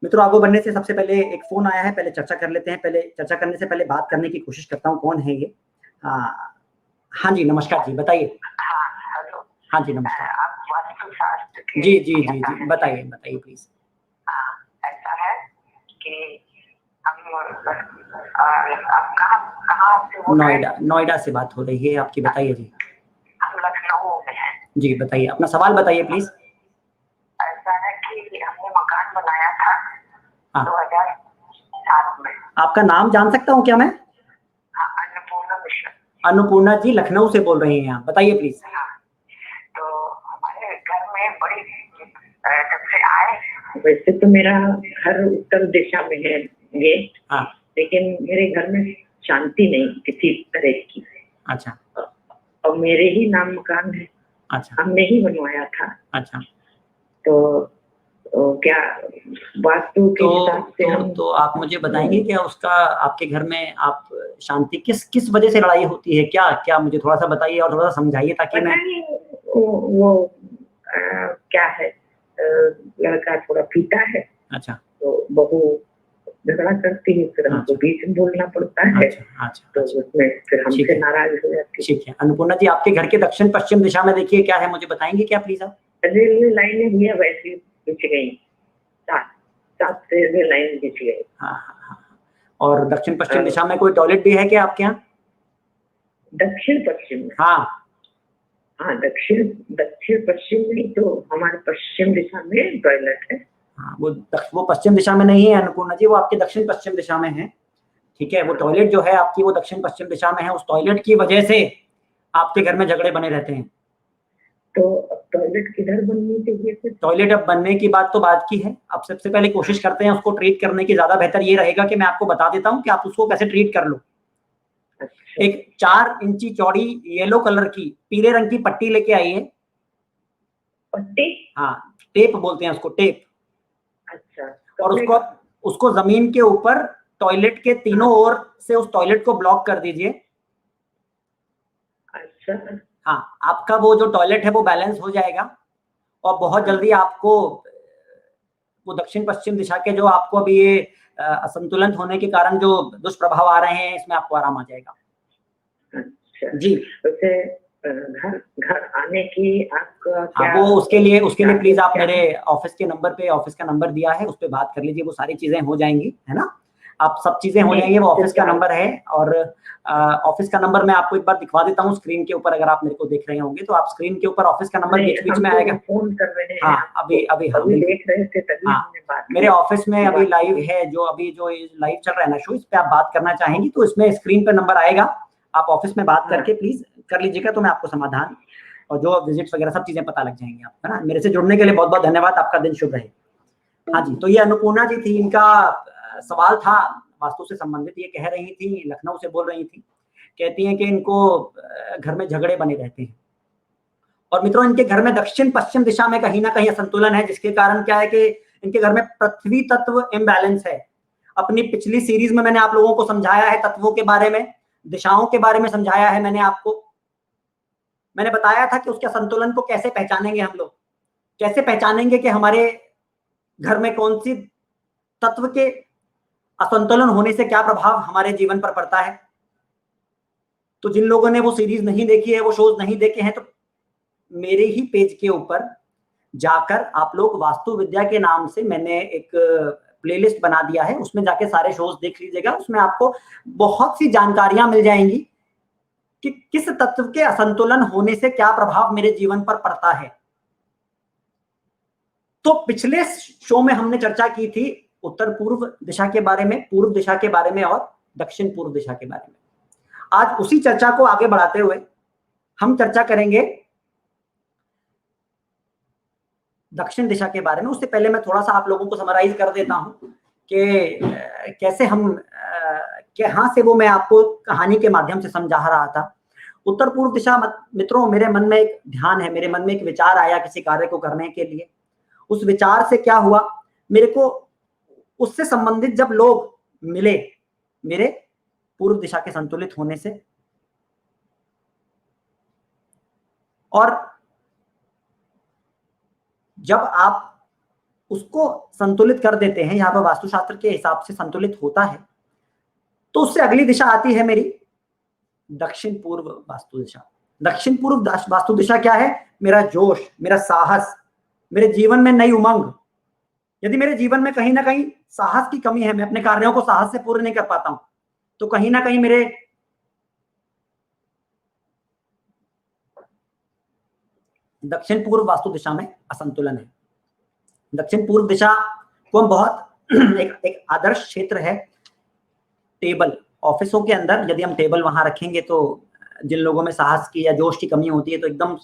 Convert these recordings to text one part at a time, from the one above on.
मित्रों, आगे बढ़ने से सबसे पहले एक फोन आया है, पहले चर्चा कर लेते हैं। पहले चर्चा करने से पहले बात करने की कोशिश करता हूँ, कौन है ये? हाँ जी, नमस्कार जी, बताइए। हाँ, हेलो। हाँ जी, नमस्कार। आप वास्तुशास्त्र के जी, जी, जी, जी, बताइए, बताइए प्लीज़। ऐसा है कि हम आप कहाँ से बोल रहे हैं? नोएडा से बात हो रही है आपकी, बताइए जी। हम लखनऊ में हैं। जी, बताइए, अपना सवाल बताइए प्लीज़। ऐसा है कि हमने मकान बनाया था हाँ। 2007 में। आपका नाम जान सकता हूँ क्या मैं? हाँ, अन्नपूर्णा मिश्रा। अन्नपूर्णा जी, लखनऊ से बोल रही हैं आप, बताइए प्लीज़। हाँ, तो हमारे घर में बड़ी जब से आए, वैसे तो मेरा घर उत्तर दिशा में है ये, हाँ। लेकिन मेरे घर में शांति नहीं किसी तरह की। अच्छा। और मेरे ही नाम मकान है। अच्छा। हमने ही बनवाया था। अच्छा। तो क्या वास्तु के हिसाब से हम तो आप मुझे बताएंगे क्या उसका आपके घर में आप शांति किस वजह से लड़ाई होती है? क्या मुझे थोड़ा सा बताइए और थोड़ा सा समझाइए ताकि मैं वो क्या है, लड़का थोड़ा पीता है। अच्छा। तो बहू झगड़ा करती है, फिर हमको बीच में बोलना पड़ता है। अच्छा, अच्छा, तो अच्छा। उसमें फिर हमसे नाराज हो जाती है। ठीक है। अन्नपूर्णा जी, आपके घर के दक्षिण पश्चिम दिशा में देखिए क्या है, मुझे बताएंगे क्या प्लीज आप? रेलवे लाइनें भी अब ऐसी बिछ गई, सात रेलवे लाइन बिछ गई। हाँ, हाँ, हाँ। और दक्षिण पश्चिम दिशा में कोई टॉयलेट भी है क्या आपके यहाँ? दक्षिण पश्चिम में? हाँ। हाँ, दक्षिण पश्चिम में तो हमारे पश्चिम दिशा में टॉयलेट है। हाँ, वो पश्चिम दिशा में नहीं है अन्नपूर्णा जी, वो आपके दक्षिण पश्चिम दिशा में है। ठीक है, वो टॉयलेट जो है आपकी वो दक्षिण पश्चिम दिशा में है। उस टॉयलेट की वजह से आपके घर में झगड़े बने रहते हैं। तो टॉयलेट किधर बननी चाहिए? टॉयलेट अब बनने की बात तो बात की है। अब सबसे पहले कोशिश करते हैं उसको ट्रीट करने की। ज्यादा बेहतर ये रहेगा कि मैं आपको बता देता हूँ कि आप उसको कैसे ट्रीट कर लो। अच्छा। एक 4 इंची चौड़ी येलो कलर की पीले रंग की पट्टी लेके आइए। पट्टी? हाँ, टेप बोलते हैं उसको, टेप। अच्छा। और उसको जमीन के ऊपर टॉयलेट के तीनों ओर से उस टॉयलेट को ब्लॉक कर दीजिए। अच्छा। हाँ, आपका वो जो टॉयलेट है वो बैलेंस हो जाएगा और बहुत जल्दी आपको वो दक्षिण पश्चिम दिशा के जो आपको अभी ये असंतुलन होने के कारण जो दुष्प्रभाव आ रहे हैं, इसमें आपको आराम आ जाएगा। अच्छा जी। वैसे घर आने की आपका क्या? वो उसके लिए प्लीज आप मेरे ऑफिस का नंबर दिया है, उस पर बात कर लीजिए। वो सारी चीजें हो जाएंगी, है ना? आप सब चीजें हो जाएंगी। वो ऑफिस का नंबर है और ऑफिस का नंबर मैं आपको एक बार दिखवा देता हूँ स्क्रीन के ऊपर। अगर आप मेरे को देख रहे होंगे तो आप स्क्रीन के ऊपर ऑफिस का नंबर बीच में आएगा। फोन कर रहे हैं। हाँ, अभी देख रहे थे तभी हमने बात की। मेरे ऑफिस में अभी लाइव है, जो लाइव चल रहा है ना शो, इस पे आप बात करना चाहेंगी तो इसमें स्क्रीन पे नंबर आएगा। आप ऑफिस में बात करके प्लीज कर लीजिएगा, तो मैं आपको समाधान और जो विजिट्स वगैरह सब चीजें पता लग जाएंगी आपको, है ना? मेरे से जुड़ने के लिए बहुत बहुत धन्यवाद। आपका दिन शुभ रहे। हाँ जी, तो ये अन्नपूर्णा जी थी, इनका सवाल था वास्तु से संबंधित। ये कह रही थी, लखनऊ से बोल रही थी, कहती हैं कि इनको घर में झगड़े बने रहते हैं। और मित्रों, इनके घर में दक्षिण पश्चिम दिशा में कहीं ना कहीं असंतुलन है, जिसके कारण क्या है कि इनके घर में पृथ्वी तत्व इम्बैलेंस है। अपनी पिछली सीरीज में मैंने आप लोगों को समझाया है तत्वों के बारे में, दिशाओं के बारे में समझाया है मैंने बताया था कि उसके संतुलन को कैसे पहचानेंगे हम लोग, कैसे पहचानेंगे कि हमारे घर में कौन सी तत्व के असंतुलन होने से क्या प्रभाव हमारे जीवन पर पड़ता है। तो जिन लोगों ने वो सीरीज नहीं देखी है, वो शोज नहीं देखे हैं, तो मेरे ही पेज के ऊपर जाकर आप लोग वास्तु विद्या के नाम से मैंने एक प्लेलिस्ट बना दिया है, उसमें जाके सारे शोज देख लीजिएगा। उसमें आपको बहुत सी जानकारियां मिल जाएंगी कि किस तत्व के असंतुलन होने से क्या प्रभाव मेरे जीवन पर पड़ता है। तो पिछले शो में हमने चर्चा की थी उत्तर पूर्व दिशा के बारे में, पूर्व दिशा के बारे में और दक्षिण पूर्व दिशा के बारे में। आज उसी चर्चा को आगे बढ़ाते हुए हम चर्चा करेंगे दक्षिण दिशा के बारे में। उससे पहले मैं थोड़ा सा आप लोगों को समराइज कर देता हूं कि कैसे हम कहां से वो मैं आपको कहानी के माध्यम से समझा रहा था। उत्तर पूर्व दिशा, मित्रों, मेरे मन में एक ध्यान है, मेरे मन में एक विचार आया किसी कार्य को करने के लिए। उस विचार से क्या हुआ, मेरे को उससे संबंधित जब लोग मिले मेरे पूर्व दिशा के संतुलित होने से, और जब आप उसको संतुलित कर देते हैं, यहाँ पर वास्तुशास्त्र के हिसाब से संतुलित होता है, तो उससे अगली दिशा आती है मेरी दक्षिण पूर्व वास्तु दिशा। दक्षिण पूर्व वास्तु दिशा क्या है? मेरा जोश, मेरा साहस, मेरे जीवन में नई उमंग। यदि मेरे जीवन में कहीं ना कहीं साहस की कमी है, मैं अपने कार्यों को साहस से पूर्ण नहीं कर पाता हूं, तो कहीं ना कहीं मेरे दक्षिण पूर्व वास्तु दिशा में असंतुलन है। दक्षिण पूर्व दिशा को हम बहुत एक आदर्श क्षेत्र है। टेबल, ऑफिसों के अंदर यदि हम टेबल वहां रखेंगे तो जिन लोगों में साहस की या जोश की कमी होती है तो एकदम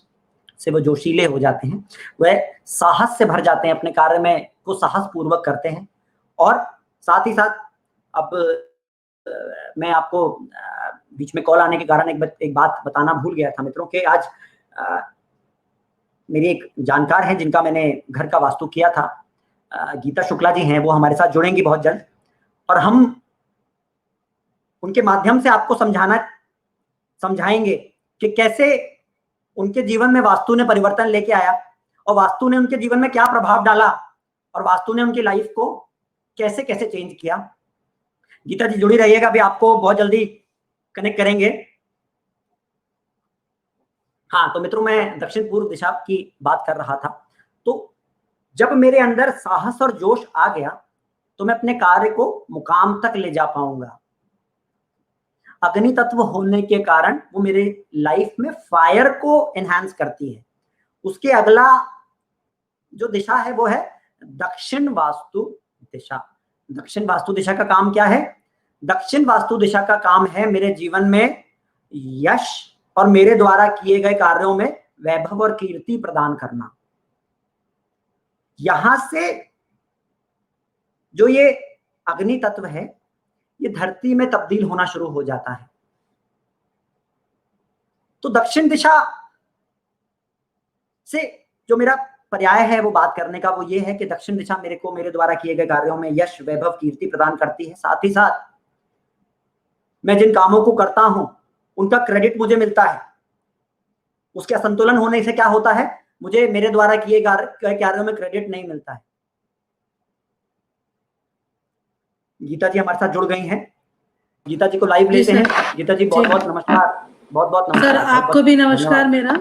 से वो जोशीले हो जाते हैं, वह साहस से भर जाते हैं, अपने कार्य में को साहस पूर्वक करते हैं। और साथ ही साथ अब मैं आपको बीच में कॉल आने के कारण एक बात बताना भूल गया था मित्रों कि आज मेरी एक जानकार है जिनका मैंने घर का वास्तु किया था, गीता शुक्ला जी हैं, वो हमारे साथ जुड़ेंगी बहुत जल्द, और हम उनके माध्यम से आपको समझाएंगे कि कैसे उनके जीवन में वास्तु ने परिवर्तन लेके आया और वास्तु ने उनके जीवन में क्या प्रभाव डाला और वास्तु ने उनकी लाइफ को कैसे कैसे चेंज किया। गीता जी जुड़ी रहिएगा, अभी आपको बहुत जल्दी कनेक्ट करेंगे। हाँ, तो मित्रों मैं दक्षिण पूर्व दिशा की बात कर रहा था। तो जब मेरे अंदर साहस और जोश आ गया तो मैं अपने कार्य को मुकाम तक ले जा पाऊंगा। अग्नि तत्व होने के कारण वो मेरे लाइफ में फायर को एनहांस करती है। उसके अगला जो दिशा है वो है दक्षिण वास्तु दिशा। दक्षिण वास्तु दिशा का काम क्या है? दक्षिण वास्तु दिशा का काम है मेरे जीवन में यश और मेरे द्वारा किए गए कार्यों में वैभव और कीर्ति प्रदान करना। यहां से जो ये अग्नि तत्व है ये धरती में तब्दील होना शुरू हो जाता है। तो दक्षिण दिशा से जो मेरा पर्याय है वो बात करने का वो ये है कि दक्षिण दिशा मेरे को मेरे द्वारा किए गए कार्यों में यश, वैभव, कीर्ति प्रदान करती है। साथ ही साथ मैं जिन कामों को करता हूं उनका क्रेडिट मुझे मिलता है। उसके असंतुलन होने से क्या होता है? मुझे मेरे द्वारा किए गए कार्यों में क्रेडिट नहीं मिलता है। गीता जी हमारे साथ जुड़ गई हैं। गीता जी को लाइव लेते हैं। गीता जी बहुत बहुत नमस्कार। बहुत बहुत नमस्कार सर, आपको भी नमस्कार। मेरा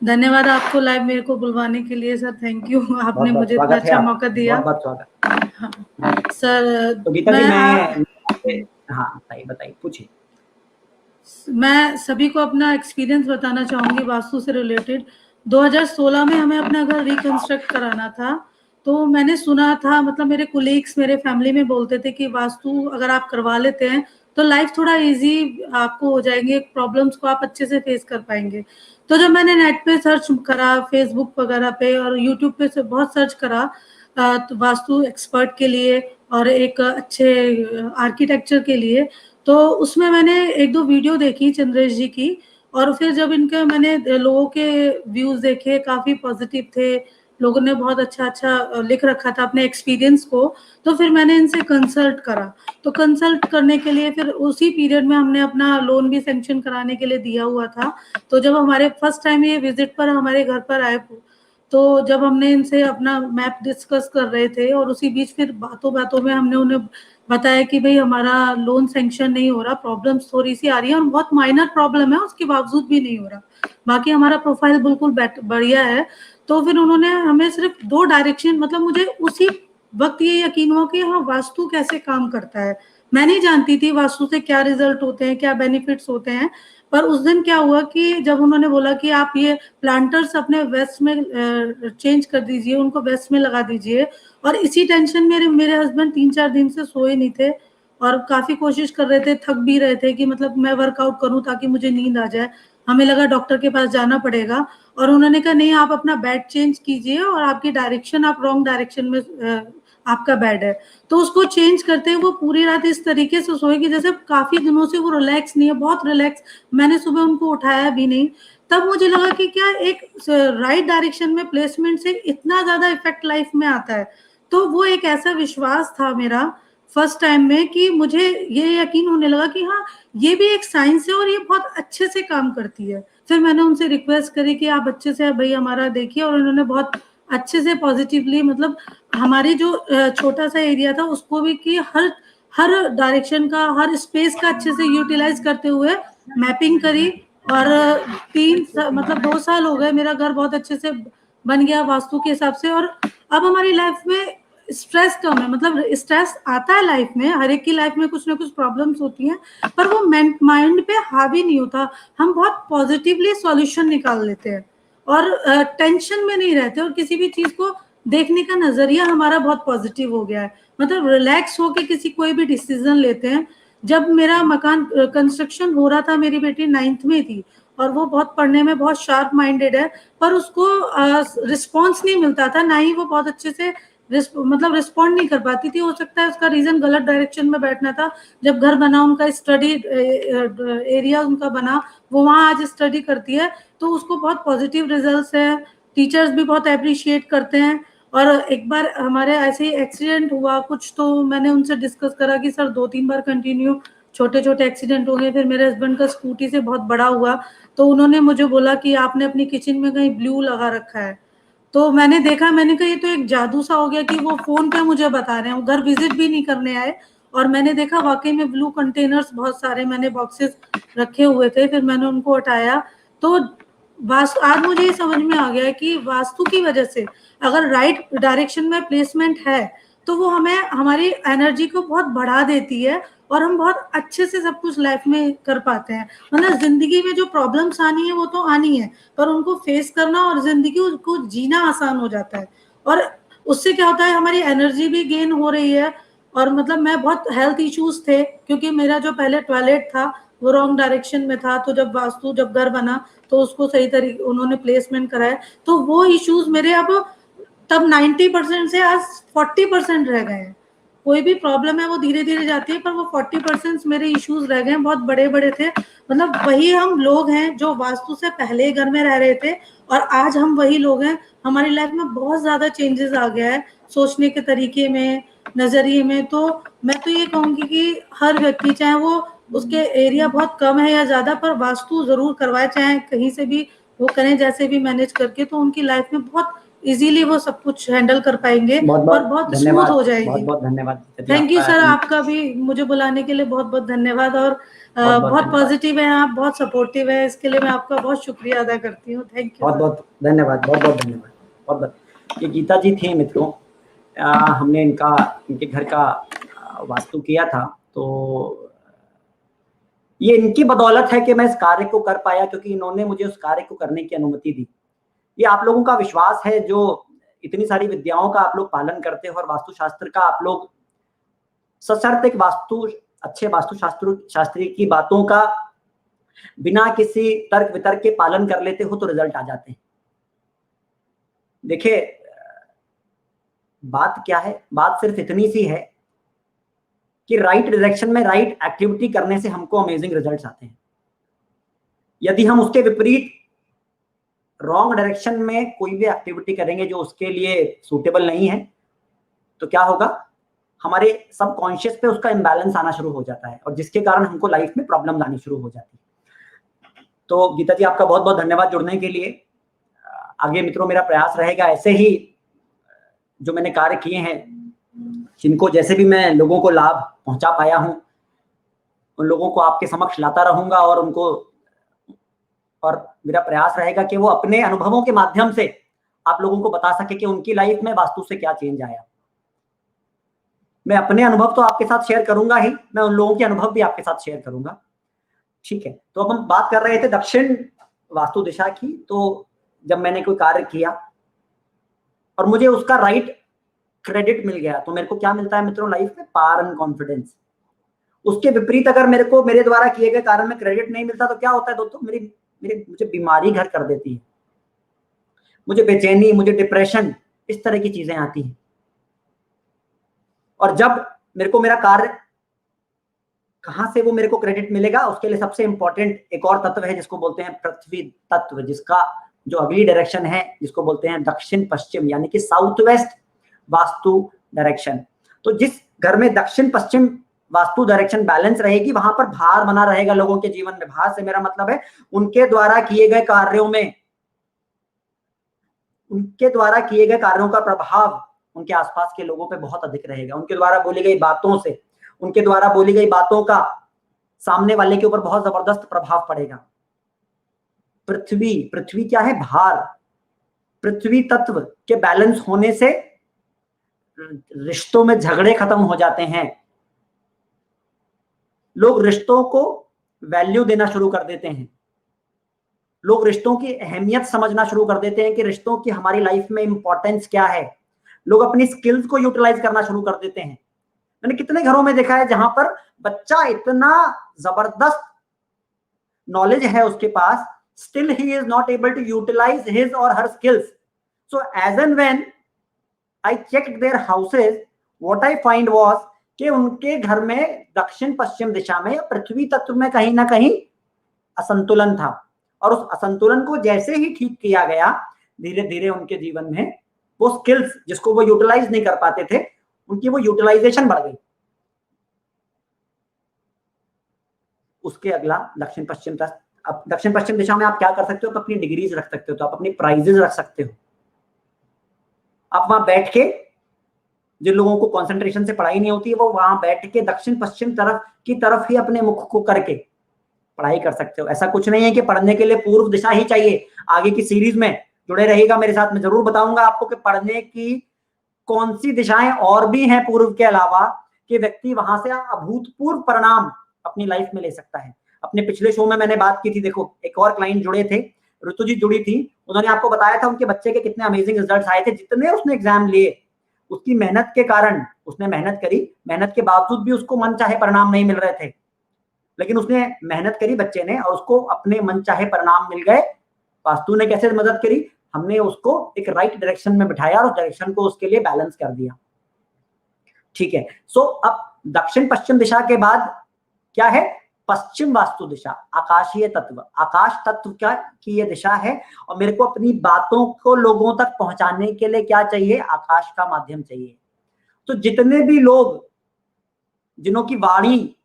धन्यवाद आपको लाइव मेरे को बुलवाने के लिए सर। थैंक यू, आपने मुझे इतना अच्छा मौका दिया। बहुत स्वागत। हाँ, सर तो गीता जी मैं हाँ बताइए पूछिए। मैं सभी को अपना एक्सपीरियंस बताना चाहूंगी वास्तु से रिलेटेड। 2016 में हमें अपना घर रिकंस्ट्रक्ट कराना था, तो मैंने सुना था, मतलब मेरे कोलीग्स मेरे फैमिली में बोलते थे कि वास्तु अगर आप करवा लेते हैं तो लाइफ थोड़ा इजी आपको हो जाएंगे, प्रॉब्लम्स को आप अच्छे से फेस कर पाएंगे। तो जब मैंने नेट पे सर्च करा, फेसबुक वगैरह पे और यूट्यूब पे से बहुत सर्च करा तो वास्तु एक्सपर्ट के लिए और एक अच्छे आर्किटेक्चर के लिए, तो उसमें मैंने एक दो वीडियो देखी चंद्रेश जी की, और फिर जब इनके मैंने लोगों के व्यूज देखे काफी पॉजिटिव थे, लोगों ने बहुत अच्छा लिख रखा था अपने एक्सपीरियंस को, तो फिर मैंने इनसे कंसल्ट करा। तो कंसल्ट करने के लिए फिर उसी पीरियड में हमने अपना लोन भी सैंक्शन कराने के लिए दिया हुआ था। तो जब हमारे फर्स्ट टाइम ये विजिट पर हमारे घर पर आए, तो जब हमने इनसे अपना मैप डिस्कस कर रहे थे और उसी बीच फिर बातों बातों में हमने उन्हें बताया कि भाई हमारा लोन सैंक्शन नहीं हो रहा, प्रॉब्लम्स थोड़ी सी आ रही है और बहुत माइनर प्रॉब्लम है, उसके बावजूद भी नहीं हो रहा, बाकी हमारा प्रोफाइल बिल्कुल बढ़िया है। तो फिर उन्होंने हमें सिर्फ 2 डायरेक्शन, मतलब मुझे उसी वक्त ये यकीन हुआ कि हाँ वास्तु कैसे काम करता है। मैं नहीं जानती थी वास्तु से क्या रिजल्ट होते हैं, क्या बेनिफिट्स होते हैं, पर उस दिन क्या हुआ कि जब उन्होंने बोला कि आप ये प्लांटर्स अपने वेस्ट में चेंज कर दीजिए, उनको वेस्ट में लगा दीजिए, और इसी टेंशन में मेरे हस्बैंड 3-4 दिन से सोए नहीं थे और काफी कोशिश कर रहे थे, थक भी रहे थे कि मतलब मैं वर्कआउट करूं ताकि मुझे नींद आ जाए। हमें लगा डॉक्टर के पास जाना पड़ेगा, और उन्होंने कहा नहीं, आप अपना बेड चेंज कीजिए और आपकी डायरेक्शन, आप रॉन्ग डायरेक्शन में आपका बेड है। तो उसको चेंज करते ही वो पूरी रात इस तरीके से सोए कि जैसे काफी दिनों से वो रिलैक्स नहीं है, बहुत रिलैक्स। मैंने सुबह उनको उठाया भी नहीं। तब मुझे लगा कि क्या एक राइट डायरेक्शन में प्लेसमेंट से इतना ज्यादा इफेक्ट लाइफ में आता है। तो वो एक ऐसा विश्वास था मेरा फर्स्ट टाइम में कि मुझे ये यकीन होने लगा कि हाँ ये भी एक साइंस है और ये बहुत अच्छे से काम करती है। फिर मैंने उनसे रिक्वेस्ट करी कि आप अच्छे से भाई हमारा देखिए, और उन्होंने बहुत अच्छे से पॉजिटिवली, मतलब हमारी जो छोटा सा एरिया था उसको भी कि हर डायरेक्शन का, हर स्पेस का अच्छे से यूटिलाइज करते हुए मैपिंग करी। और 2 साल हो गए, मेरा घर बहुत अच्छे से बन गया वास्तु के हिसाब से। और अब हमारी लाइफ में स्ट्रेस कम है, मतलब स्ट्रेस आता है लाइफ में, हर एक की लाइफ में कुछ ना कुछ प्रॉब्लम्स होती हैं, पर वो माइंड पे हावी नहीं होता। हम बहुत पॉजिटिवली सॉल्यूशन निकाल लेते हैं और टेंशन में नहीं रहते, और किसी भी चीज को देखने का नजरिया हमारा बहुत पॉजिटिव हो गया है, मतलब रिलैक्स होके किसी कोई भी डिसीजन लेते हैं। जब मेरा मकान कंस्ट्रक्शन हो रहा था, मेरी बेटी 9th में थी और वो बहुत पढ़ने में बहुत शार्प माइंडेड है, पर उसको रिस्पॉन्स नहीं मिलता था, ना ही वो बहुत अच्छे से मतलब रिस्पॉन्ड नहीं कर पाती थी। हो सकता है उसका रीजन गलत डायरेक्शन में बैठना था। जब घर बना, उनका स्टडी एरिया उनका बना, वो वहाँ आज स्टडी करती है, तो उसको बहुत पॉजिटिव रिजल्ट्स है, टीचर्स भी बहुत अप्रिशिएट करते हैं। और एक बार हमारे ऐसे ही एक्सीडेंट हुआ कुछ, तो मैंने उनसे डिस्कस करा कि सर 2-3 बार कंटिन्यू छोटे छोटे एक्सीडेंट हो गए। फिर मेरे हस्बैंड का स्कूटी से बहुत बड़ा हुआ, तो उन्होंने मुझे बोला कि आपने अपनी किचन में कहीं ब्लू लगा रखा है। तो मैंने देखा, मैंने कहा ये तो एक जादू सा हो गया कि वो फोन पे मुझे बता रहे हैं, वो घर विजिट भी नहीं करने आए। और मैंने देखा वाकई में ब्लू कंटेनर्स बहुत सारे मैंने बॉक्सेस रखे हुए थे, फिर मैंने उनको हटाया। तो आज मुझे ये समझ में आ गया है कि वास्तु की वजह से अगर राइट डायरेक्शन में प्लेसमेंट है तो वो हमें हमारी एनर्जी को बहुत बढ़ा देती है और हम बहुत अच्छे से सब कुछ लाइफ में कर पाते हैं। मतलब जिंदगी में जो प्रॉब्लम्स आनी है वो तो आनी है, पर उनको फेस करना और जिंदगी को जीना आसान हो जाता है। और उससे क्या होता है, हमारी एनर्जी भी गेन हो रही है। और मतलब मैं बहुत हेल्थ इश्यूज थे, क्योंकि मेरा जो पहले टॉयलेट था वो रॉन्ग डायरेक्शन में था, तो जब घर बना तो उसको सही तरीके उन्होंने प्लेसमेंट कराया, तो वो इश्यूज मेरे अब तब 90% से आज 40% रह गए हैं। कोई भी प्रॉब्लम है वो धीरे धीरे जाती है, पर वो 40% मेरे इश्यूज रह गए, बहुत बड़े बड़े थे। मतलब वही हम लोग हैं जो वास्तु से पहले घर में रह रहे थे, और आज हम वही लोग हैं। हमारी लाइफ में बहुत ज्यादा चेंजेस आ गया है, सोचने के तरीके में, नजरिए में। तो मैं तो ये कहूंगी कि हर व्यक्ति, चाहे वो उसके एरिया बहुत कम है या ज्यादा, पर वास्तु जरूर करवाए, चाहे कहीं से भी वो करें, जैसे भी मैनेज करके, तो उनकी लाइफ में बहुत इजीली वो सब कुछ हैंडल कर पाएंगे और बहुत स्मूथ हो जाएगी। बहुत बहुत धन्यवाद। थैंक यू सर, आपका भी मुझे बुलाने के लिए बहुत बहुत धन्यवाद। और बहुत पॉजिटिव है आप, बहुत सपोर्टिव है, इसके लिए मैं आपका बहुत शुक्रिया अदा करती हूँ। Thank you. बहुत बहुत धन्यवाद, बहुत बहुत धन्यवाद। बहुत ये गीता जी थी मित्रों, हमने इनके घर का वास्तु किया था, तो ये इनकी बदौलत है कि मैं इस कार्य को कर पाया, क्योंकि इन्होंने मुझे उस कार्य को करने की अनुमति दी। ये आप लोगों का विश्वास है जो इतनी सारी विद्याओं का आप लोग पालन करते हो और वास्तुशास्त्र का आप लोग सशर्त एक अच्छे शास्त्री की बातों का बिना किसी तर्क वितर्क के पालन कर लेते हो तो रिजल्ट आ जाते हैं। देखिए बात क्या है, बात सिर्फ इतनी सी है कि राइट डायरेक्शन में राइट एक्टिविटी करने से हमको अमेजिंग रिजल्ट्स आते हैं। यदि हम उसके विपरीत रॉन्ग डायरेक्शन में कोई भी एक्टिविटी करेंगे जो उसके लिए सूटेबल नहीं है, तो क्या होगा, हमारे सबकॉन्शियस पे उसका इम्बैलेंस आना शुरू हो जाता है, और जिसके कारण हमको लाइफ में प्रॉब्लम आनी शुरू हो जाती है। तो गीता जी आपका बहुत बहुत धन्यवाद जुड़ने के लिए। आगे मित्रों मेरा प्रयास रहेगा ऐसे ही जो मैंने कार्य किए हैं, जिनको जैसे भी मैं लोगों को लाभ पहुंचा पाया हूं, उन लोगों को आपके समक्ष लाता रहूंगा, और मेरा प्रयास रहेगा कि वो अपने अनुभवों के माध्यम से आप लोगों को बता सके कि उनकी लाइफ में वास्तु से क्या चेंज आया। मैं अपने अनुभव तो आपके साथ शेयर करूंगा ही, मैं उन लोगों के अनुभव भी आपके साथ शेयर करूंगा। ठीक है, तो अब हम बात कर रहे थे दक्षिण वास्तु दिशा की। तो जब मैंने कोई कार्य किया और मुझे उसका राइट क्रेडिट मिल गया, तो मेरे को क्या मिलता है मित्रों लाइफ में, पावर एंड कॉन्फिडेंस। उसके विपरीत अगर मेरे द्वारा किए गए कार्य में क्रेडिट नहीं मिलता तो क्या होता है दोस्तों, मुझे बीमारी घर कर देती है, मुझे बेचैनी, मुझे डिप्रेशन, इस तरह की चीजें आती हैं। और जब मेरे को मेरा कार्य कहां से वो मेरे को क्रेडिट मिलेगा, उसके लिए सबसे इंपॉर्टेंट एक और तत्व है जिसको बोलते हैं पृथ्वी तत्व, जिसका जो अगली डायरेक्शन है जिसको बोलते हैं दक्षिण पश्चिम, यानी कि साउथ वेस्ट वास्तु डायरेक्शन। तो जिस घर में दक्षिण पश्चिम वास्तु डायरेक्शन बैलेंस रहेगी, वहां पर भार बना रहेगा लोगों के जीवन में। भार से मेरा मतलब है उनके द्वारा किए गए कार्यों का प्रभाव उनके आसपास के लोगों पे बहुत अधिक रहेगा। उनके द्वारा बोली गई बातों से, उनके द्वारा बोली गई बातों का सामने वाले के ऊपर बहुत जबरदस्त प्रभाव पड़ेगा। पृथ्वी क्या है? भार। पृथ्वी तत्व के बैलेंस होने से रिश्तों में झगड़े खत्म हो जाते हैं, लोग रिश्तों को वैल्यू देना शुरू कर देते हैं, लोग रिश्तों की अहमियत समझना शुरू कर देते हैं कि रिश्तों की हमारी लाइफ में इंपॉर्टेंस क्या है। लोग अपनी स्किल्स को यूटिलाइज करना शुरू कर देते हैं। मैंने कितने घरों में देखा है जहां पर बच्चा इतना जबरदस्त नॉलेज है उसके पास, still he is not able to utilize his और her skills. So as and when I checked their houses, what I find was कि उनके घर में दक्षिण पश्चिम दिशा में पृथ्वी तत्व में कहीं ना कहीं असंतुलन था, और उस असंतुलन को जैसे ही ठीक किया गया, धीरे धीरे उनके जीवन में वो स्किल्स जिसको वो यूटिलाइज नहीं कर पाते थे, उनकी वो यूटिलाइजेशन बढ़ गई। उसके अगला दक्षिण पश्चिम तक। अब दक्षिण पश्चिम दिशा में आप क्या कर सकते हो? आप अपनी डिग्रीज रख सकते हो, तो आप अपनी प्राइजेस रख सकते हो। आप वहां बैठ के, जिन लोगों को कंसंट्रेशन से पढ़ाई नहीं होती है, वो वहां बैठ के दक्षिण पश्चिम तरफ ही अपने मुख को करके पढ़ाई कर सकते हो। ऐसा कुछ नहीं है कि पढ़ने के लिए पूर्व दिशा ही चाहिए। आगे की सीरीज में जुड़े रहिएगा मेरे साथ, मैं जरूर बताऊंगा आपको कि पढ़ने की कौन सी दिशाएं और भी हैं पूर्व के अलावा, कि व्यक्ति वहां से अभूतपूर्व परिणाम अपनी लाइफ में ले सकता है। अपने पिछले शो में मैंने बात की थी, देखो एक और क्लाइंट जुड़े थे, ऋतु जी जुड़ी थी, उन्होंने आपको बताया था उनके बच्चे के कितने अमेजिंग रिजल्ट्स आए थे। जितने उसने एग्जाम लिए, उसकी मेहनत के कारण, उसने मेहनत करी, मेहनत के बावजूद भी उसको मनचाहे परिणाम नहीं मिल रहे थे, लेकिन उसने मेहनत करी बच्चे ने, और उसको अपने मनचाहे परिणाम मिल गए। वास्तु ने कैसे मदद करी? हमने उसको एक राइट डायरेक्शन में बिठाया और उस डायरेक्शन को उसके लिए बैलेंस कर दिया। ठीक है। सो अब दक्षिण पश्चिम दिशा के बाद क्या है? पश्चिम वास्तु दिशा, आकाशीय तत्व। आकाश तत्व की ये दिशा है, और मेरे को अपनी बातों को लोगों तक पहुंचाने के लिए क्या चाहिए? आकाश का माध्यम चाहिए। तो जितने भी लोग जिन्हों की वाणी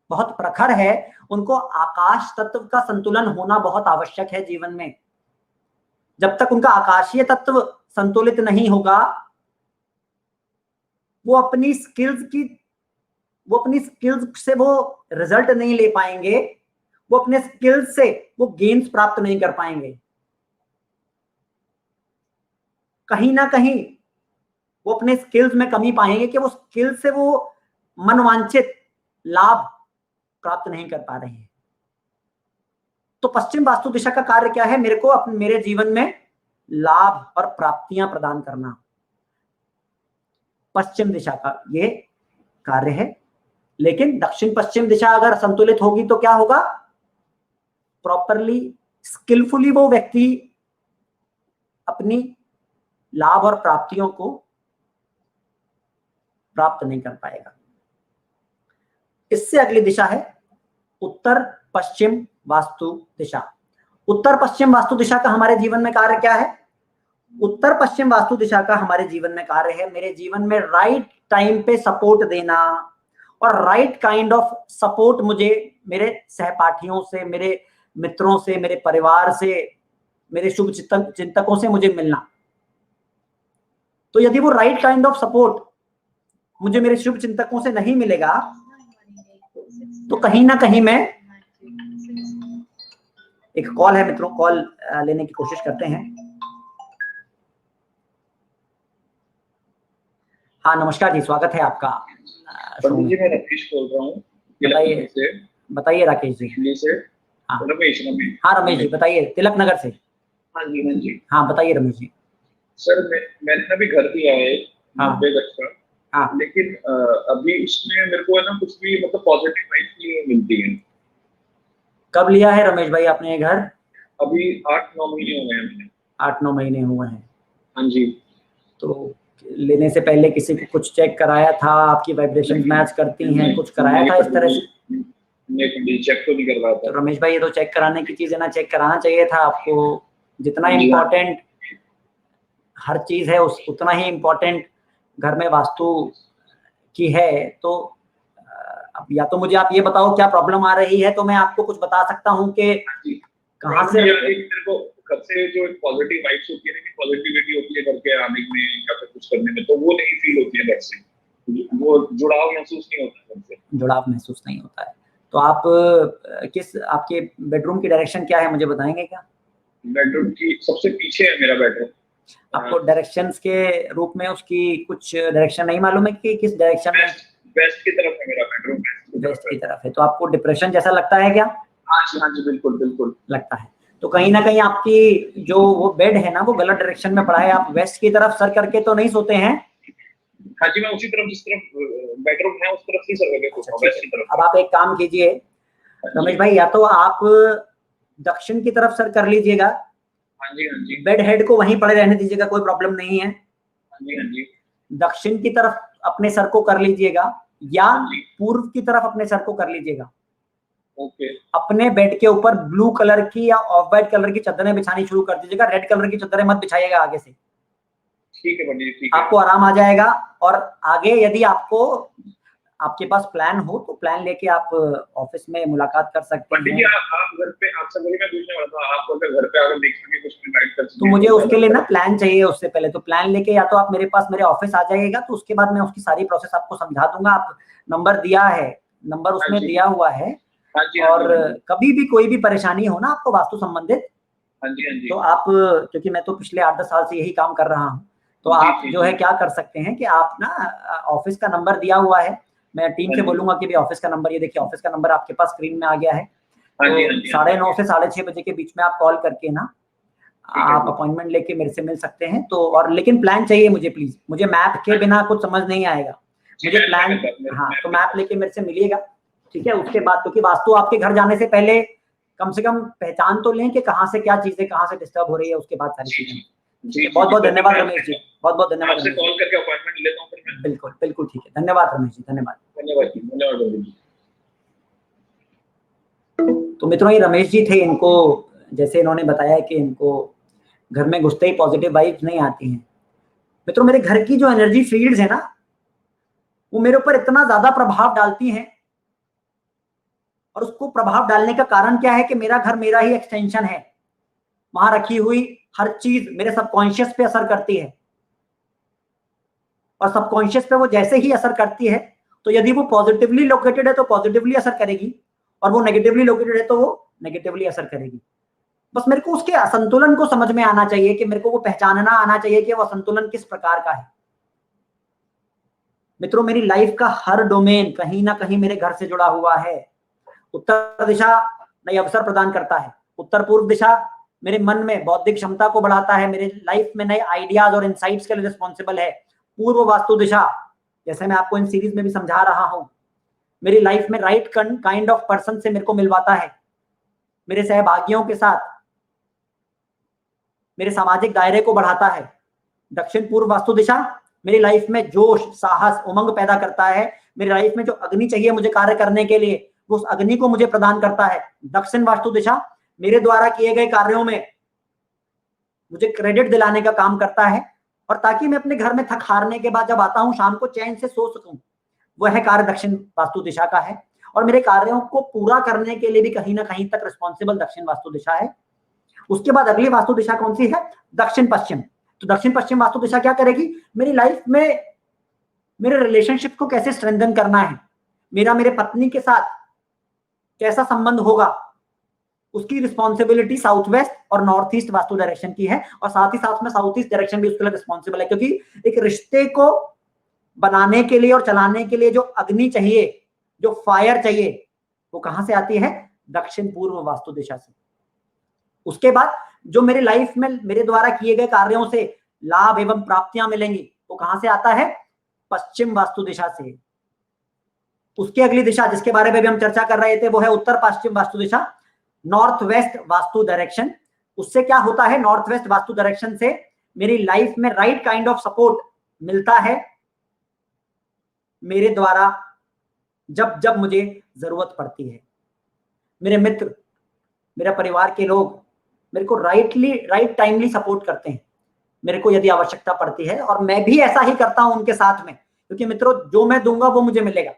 बहुत प्रखर है, उनको आकाश तत्व का संतुलन होना बहुत आवश्यक है जीवन में। जब तक उनका आकाशीय तत्व संतुलित नहीं होगा, वो अपनी स्किल्स से वो रिजल्ट नहीं ले पाएंगे, वो अपने स्किल्स से वो गेन्स प्राप्त नहीं कर पाएंगे। कहीं ना कहीं वो अपने स्किल्स में कमी पाएंगे कि वो स्किल्स से वो मनवांछित लाभ प्राप्त नहीं कर पा रहे हैं। तो पश्चिम वास्तु दिशा का कार्य क्या है? मेरे को मेरे जीवन में लाभ और प्राप्तियां प्रदान करना, पश्चिम दिशा का ये कार्य है। लेकिन दक्षिण पश्चिम दिशा अगर संतुलित होगी तो क्या होगा? प्रॉपरली, स्किलफुली वो व्यक्ति अपनी लाभ और प्राप्तियों को प्राप्त नहीं कर पाएगा। इससे अगली दिशा है उत्तर पश्चिम वास्तु दिशा। उत्तर पश्चिम वास्तु दिशा का हमारे जीवन में कार्य क्या है? उत्तर पश्चिम वास्तु दिशा का हमारे जीवन में कार्य है मेरे जीवन में राइट टाइम पे सपोर्ट देना, और राइट काइंड ऑफ सपोर्ट मुझे मेरे सहपाठियों से, मेरे मित्रों से, मेरे परिवार से, मेरे शुभ चिंतकों से मुझे मिलना। तो यदि वो राइट काइंड ऑफ सपोर्ट मुझे मेरे शुभ चिंतकों से नहीं मिलेगा, तो कहीं ना कहीं मैं, एक कॉल है मित्रों, कॉल लेने की कोशिश करते हैं। हाँ नमस्कार जी, स्वागत है आपका। जी मैं राकेश बोल रहा हूँ। बताइए राकेश जी। से हाँ रमेश हाँ रमेश जी बताइए, तिलक नगर से। हाँ जी हाँ बताइए रमेश जी। सर मैंने अभी घर दिया है 90 गज का। हाँ। लेकिन अभी उसमें मेरे को है ना कुछ भी मतलब पॉजिटिव वाइब्स नहीं मिलती है। कब लिया है रमेश भाई आपने ये घर? अभी 8-9 महीने हो गए हैं मैंने। 8-9 महीने हुए हैं। हाँ जी। तो लेने से पहले किसी को कुछ चेक कराया था? आपकी वाइब्रेशन मैच करती हैं? कुछ कराया था इस तरह से? नहीं, चेक तो नहीं करवाया था। तो रमेश भाई ये तो चेक कराने की चीज है ना, चेक कराना चाहिए था आपको। जितना इम्पोर्टेंट हर चीज है उतना ही इम्पोर्टेंट घर में वास्तु की है। तो अब या तो मुझे आप ये बताओ क्या प्रॉब्लम आ रही है, तो मैं आपको कुछ बता सकता हूँ कि कहाँ से। मेरे को घर से जो एक पॉजिटिव वाइब्स होती है ना, कि पॉजिटिविटी होती है घर के आने में या फिर कुछ करने में, तो वो नहीं फील होती है घर से, वो जुड़ाव महसूस नहीं होता घर से, जुड़ाव महसूस नहीं होता है। तो आप किस आपके बेडरूम की डायरेक्शन क्या है, मुझे बताएंगे क्या? बेडरूम की सबसे पीछे है मेरा बेडरूम। आपको डायरेक्शंस के रूप में उसकी कुछ डायरेक्शन नहीं मालूम है कि किस डायरेक्शन में? वेस्ट की तरफ है मेरा बेडरूम, वेस्ट की तरफ है। तो आपको डिप्रेशन जैसा लगता है क्या? हाँ जी बिल्कुल बिल्कुल लगता है। तो कहीं ना कहीं आपकी जो वो बेड है ना वो गलत डायरेक्शन में पड़ा है। आप वेस्ट की तरफ सर करके तो नहीं सोते हैं? हाँ जी, मैं उसी तरफ जिस तरफ बेडरूम है उस तरफ ही सर करके सोता हूँ, वेस्ट की तरफ। अब आप एक काम कीजिए रमेश भाई, या तो आप दक्षिण की तरफ सर कर लीजिएगा, हाँ जी बेड हेड को वहीं पड़े रहने दीजिएगा, कोई प्रॉब्लम नहीं है। हाँ जी दक्षिण की तरफ अपने सर को कर लीजिएगा या पूर्व की तरफ अपने सर को कर लीजिएगा। ओके। अपने बेड के ऊपर ब्लू कलर की या ऑफ व्हाइट कलर की चादरें बिछानी शुरू कर दीजिएगा, रेड कलर की चादरें मत बिछाइएगा आगे से। ठीक है पंडित जी, ठीक है। आपको आराम आ जाएगा। और आगे यदि आपको आपके पास प्लान हो तो प्लान लेके आप ऑफिस में मुलाकात कर सकते पंडित जी हैं। आप घर पे, आपसे बोलिए, मैं पूछने वाला था, आप अगर घर पे आकर देख सके कुछ गाइड कर सके तो मुझे उसके लिए ना प्लान चाहिए। उससे पहले तो प्लान लेके या तो आप मेरे पास मेरे ऑफिस आ जाइएगा, तो उसके बाद मैं उसकी सारी प्रोसेस आपको समझा दूंगा। आप नंबर दिया है, नंबर उसमें दिया हुआ है। और कभी भी कोई भी परेशानी हो ना आपको वास्तु संबंधित, तो आप, क्योंकि मैं तो पिछले 8-10 साल से यही काम कर रहा हूँ, तो आप जो है क्या कर सकते हैं कि आप ना ऑफिस का नंबर दिया हुआ है, मैं टीम से बोलूंगा कि भी ऑफिस का नंबर, ये देखिए ऑफिस का नंबर आपके पास स्क्रीन में आ गया है। तो 9:30 से 6:30 बजे के बीच में आप कॉल करके ना आप अपॉइंटमेंट लेके मेरे से मिल सकते हैं। तो और लेकिन प्लान चाहिए मुझे प्लीज, मुझे मैप के बिना कुछ समझ नहीं आएगा, मुझे प्लान। हाँ, तो मैप लेके मेरे से मिलिएगा, ठीक है। उसके बाद क्योंकि वास्तु आपके घर जाने से पहले कम से कम पहचान तो लें कि कहाँ से क्या चीजें कहाँ से डिस्टर्ब हो रही है, उसके बाद सारी चीजें। बहुत बहुत धन्यवाद रमेश जी, बहुत बहुत धन्यवाद। आपसे कॉल करके अपॉइंटमेंट लेता हूं फिर मैं। बिल्कुल बिल्कुल, ठीक है। धन्यवाद रमेश जी, धन्यवाद धन्यवाद। तो मित्रों, ये रमेश जी थे। इनको जैसे इन्होंने बताया कि इनको घर में घुसते ही पॉजिटिव वाइब्स नहीं आती हैं। मित्रों, मेरे घर की जो एनर्जी फील्ड्स है ना वो मेरे ऊपर इतना ज्यादा प्रभाव डालती हैं, और उसको प्रभाव डालने का कारण क्या है कि मेरा घर मेरा ही एक्सटेंशन है। वहां रखी हुई हर चीज मेरे सबकॉन्शियस पे असर करती है, और सबकॉन्शियस पे वो जैसे ही असर करती है, तो यदि वो पॉजिटिवली लोकेटेड है तो पॉजिटिवली असर करेगी, और वो नेगेटिवली लोकेटेड है तो वो नेगेटिवली असर करेगी। बस मेरे को उसके असंतुलन को समझ में आना चाहिए, कि मेरे को वो पहचानना आना चाहिए कि वो असंतुलन किस प्रकार का है। मित्रों, मेरी लाइफ का हर डोमेन कहीं ना कहीं मेरे घर से जुड़ा हुआ है। उत्तर दिशा नई अवसर प्रदान करता है, उत्तर पूर्व दिशा मेरे मन में बौद्धिक क्षमता को बढ़ाता है, मेरे लाइफ में नए आइडियाज और इनसाइट्स के लिए रिस्पॉन्सिबल है। पूर्व वास्तु दिशा, जैसे मैं आपको इन सीरीज में भी समझा रहा हूं, मेरी लाइफ में राइट काइंड ऑफ पर्सन से मेरे को मिलवाता है, मेरे सहभागियों के साथ मेरे सामाजिक दायरे को बढ़ाता है। दक्षिण पूर्व वास्तु दिशा मेरी लाइफ में जोश, साहस, उमंग पैदा करता है। मेरी लाइफ में जो अग्नि चाहिए मुझे कार्य करने के लिए, वो उस अग्नि को मुझे प्रदान करता है। दक्षिण वास्तु दिशा मेरे द्वारा किए गए कार्यों में मुझे क्रेडिट दिलाने का काम करता है, और ताकि मैं अपने घर में थक हारने के बाद जब आता हूं शाम को चैन से सो सकूं, वह कार्य दक्षिण वास्तु दिशा का है। और मेरे कार्यों को पूरा करने के लिए भी कहीं ना कहीं तक रिस्पॉन्सिबल दक्षिण वास्तु दिशा है। उसके बाद अगली वास्तु दिशा कौन सी है? दक्षिण पश्चिम। तो दक्षिण पश्चिम वास्तु दिशा क्या करेगी? मेरी लाइफ में मेरे रिलेशनशिप को कैसे स्ट्रेंथन करना है, मेरा मेरे पत्नी के साथ कैसा संबंध होगा, उसकी रिस्पॉन्सिबिलिटी साउथ वेस्ट और नॉर्थ ईस्ट वास्तु डायरेक्शन की है। और साथ ही साथ में साउथ ईस्ट डायरेक्शन भी उसके लिए रिस्पॉन्सिबल है, क्योंकि एक रिश्ते को बनाने के लिए और चलाने के लिए जो अग्नि चाहिए, जो फायर चाहिए, वो कहां से आती है? दक्षिण पूर्व वास्तु दिशा से। उसके बाद जो मेरी लाइफ में मेरे द्वारा किए गए कार्यों से लाभ एवं प्राप्तियां मिलेंगी, वो कहां से आता है? पश्चिम वास्तु दिशा से। उसकी अगली दिशा जिसके बारे में भी हम चर्चा कर रहे थे वो है उत्तर पश्चिम वास्तु दिशा, नॉर्थ वेस्ट वास्तु डायरेक्शन। उससे क्या होता है? नॉर्थ वेस्ट वास्तु डायरेक्शन से मेरी लाइफ में राइट काइंड ऑफ सपोर्ट मिलता है मेरे द्वारा जब जब मुझे जरूरत पड़ती है। मेरे मित्र, मेरा परिवार के लोग मेरे को राइट टाइमली सपोर्ट करते हैं मेरे को यदि आवश्यकता पड़ती है, और मैं भी ऐसा ही करता हूं उनके साथ में, क्योंकि मित्रों जो मैं दूंगा वो मुझे मिलेगा।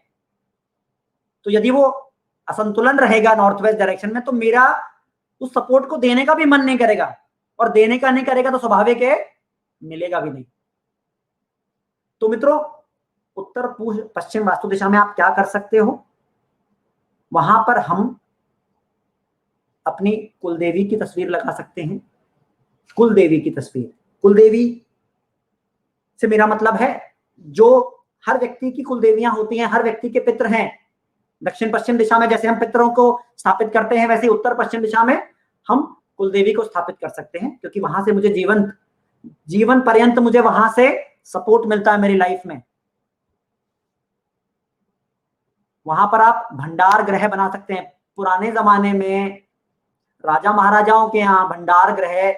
तो यदि वो असंतुलन रहेगा नॉर्थ वेस्ट डायरेक्शन में, तो मेरा उस सपोर्ट को देने का भी मन नहीं करेगा, और देने का नहीं करेगा तो स्वाभाविक है मिलेगा भी नहीं। तो मित्रों, उत्तर पूर्व पश्चिम वास्तु दिशा में आप क्या कर सकते हो, वहां पर हम अपनी कुलदेवी की तस्वीर लगा सकते हैं। कुलदेवी की तस्वीर, कुलदेवी से मेरा मतलब है जो हर व्यक्ति की कुलदेवियां होती हैं, हर व्यक्ति के पितृ हैं। दक्षिण पश्चिम दिशा में जैसे हम पितरों को स्थापित करते हैं, वैसे उत्तर पश्चिम दिशा में हम कुलदेवी को स्थापित कर सकते हैं, क्योंकि वहां से मुझे जीवन पर्यंत मुझे वहां से सपोर्ट मिलता है मेरी लाइफ में। वहां पर आप भंडार ग्रह बना सकते हैं। पुराने जमाने में राजा महाराजाओं के यहाँ भंडार ग्रह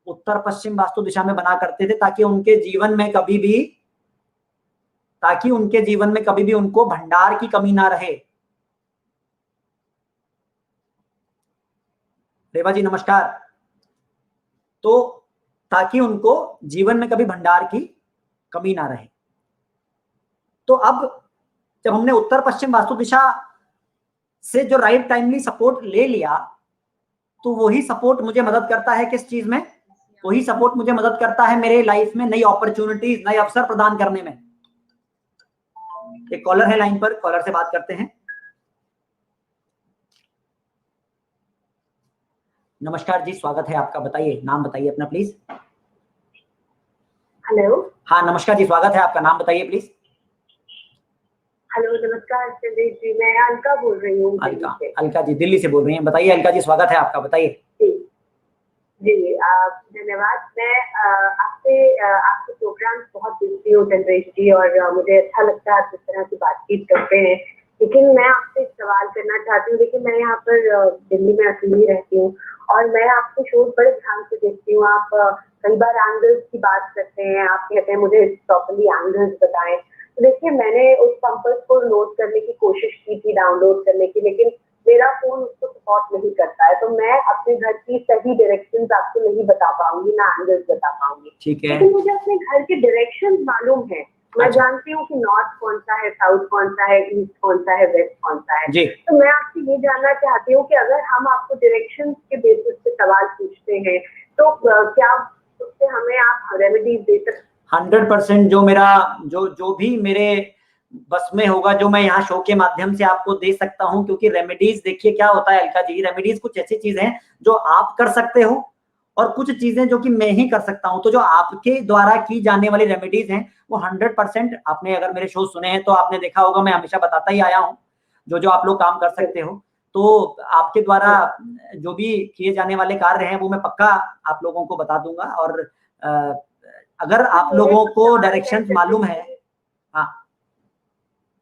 उत्तर पश्चिम वास्तु दिशा में बना करते थे, ताकि उनके जीवन में कभी भी उनको भंडार की कमी ना रहे। रेवा जी नमस्कार। तो ताकि उनको जीवन में कभी भंडार की कमी ना रहे। तो अब जब हमने उत्तर पश्चिम वास्तु दिशा से जो राइट टाइमली सपोर्ट ले लिया, तो वही सपोर्ट मुझे मदद करता है किस चीज में, वही सपोर्ट मुझे मदद करता है मेरे लाइफ में नई अपॉर्चुनिटीज, नए अवसर प्रदान करने में। एक कॉलर है लाइन पर, कॉलर से बात करते हैं। नमस्कार जी, स्वागत है आपका, बताइए नाम बताइए अपना प्लीज। हेलो। हाँ नमस्कार जी, स्वागत है आपका, नाम बताइए प्लीज। हेलो नमस्कार संदीप जी, मैं अलका बोल रही हूँ। अलका जी दिल्ली से बोल रही हैं, बताइए अलका जी, स्वागत है आपका, बताइए। जी धन्यवाद। मैं आपके प्रोग्राम बहुत देखती हूँ चंद्रेश जी, और मुझे अच्छा लगता है आप जिस तरह की बातचीत करते हैं। लेकिन मैं आपसे एक सवाल करना चाहती हूँ। देखिए मैं यहाँ पर दिल्ली में अकेली रहती हूँ और मैं आपके शो बड़े ध्यान से देखती हूँ। आप कई बार एंगल्स की बात करते हैं, आप कहते हैं मुझे प्रॉपर्ली एंगल्स बताएं। तो देखिए मैंने उस कंपास को नोट करने की कोशिश की थी, डाउनलोड करने की, लेकिन मेरा फोन उसको सपोर्ट नहीं करता है। तो मैं अपने घर की सही डायरेक्शंस आपको नहीं बता पाऊंगी, ना एंगल्स बता पाऊंगी। ठीक है। लेकिन मुझे अपने घर के डायरेक्शंस मालूम है। मैं जानती हूँ कि नॉर्थ कौन सा है, साउथ कौन सा है, ईस्ट कौन सा है, वेस्ट कौन सा है। तो मैं आपसे ये जानना चाहती हूँ कि अगर हम आपको डायरेक्शंस के बेसिस पे सवाल पूछते हैं तो क्या उससे हमें आप रेमेडीज दे सकते हैं? 100% जो भी मेरे बस में होगा, जो मैं यहाँ शो के माध्यम से आपको दे सकता हूँ। क्योंकि रेमेडीज देखिए क्या होता है अलका जी, रेमेडीज कुछ ऐसी चीज हैं जो आप कर सकते हो और कुछ चीजें जो कि मैं ही कर सकता हूँ। तो जो आपके द्वारा की जाने वाली रेमेडीज हैं वो 100%, आपने अगर मेरे शो सुने हैं तो आपने देखा होगा मैं हमेशा बताता ही आया हूँ जो आप लोग काम कर सकते हो। तो आपके द्वारा जो भी किए जाने वाले कार्य हैं वो मैं पक्का आप लोगों को बता दूंगा। और अगर आप लोगों को डायरेक्शंस मालूम है, हाँ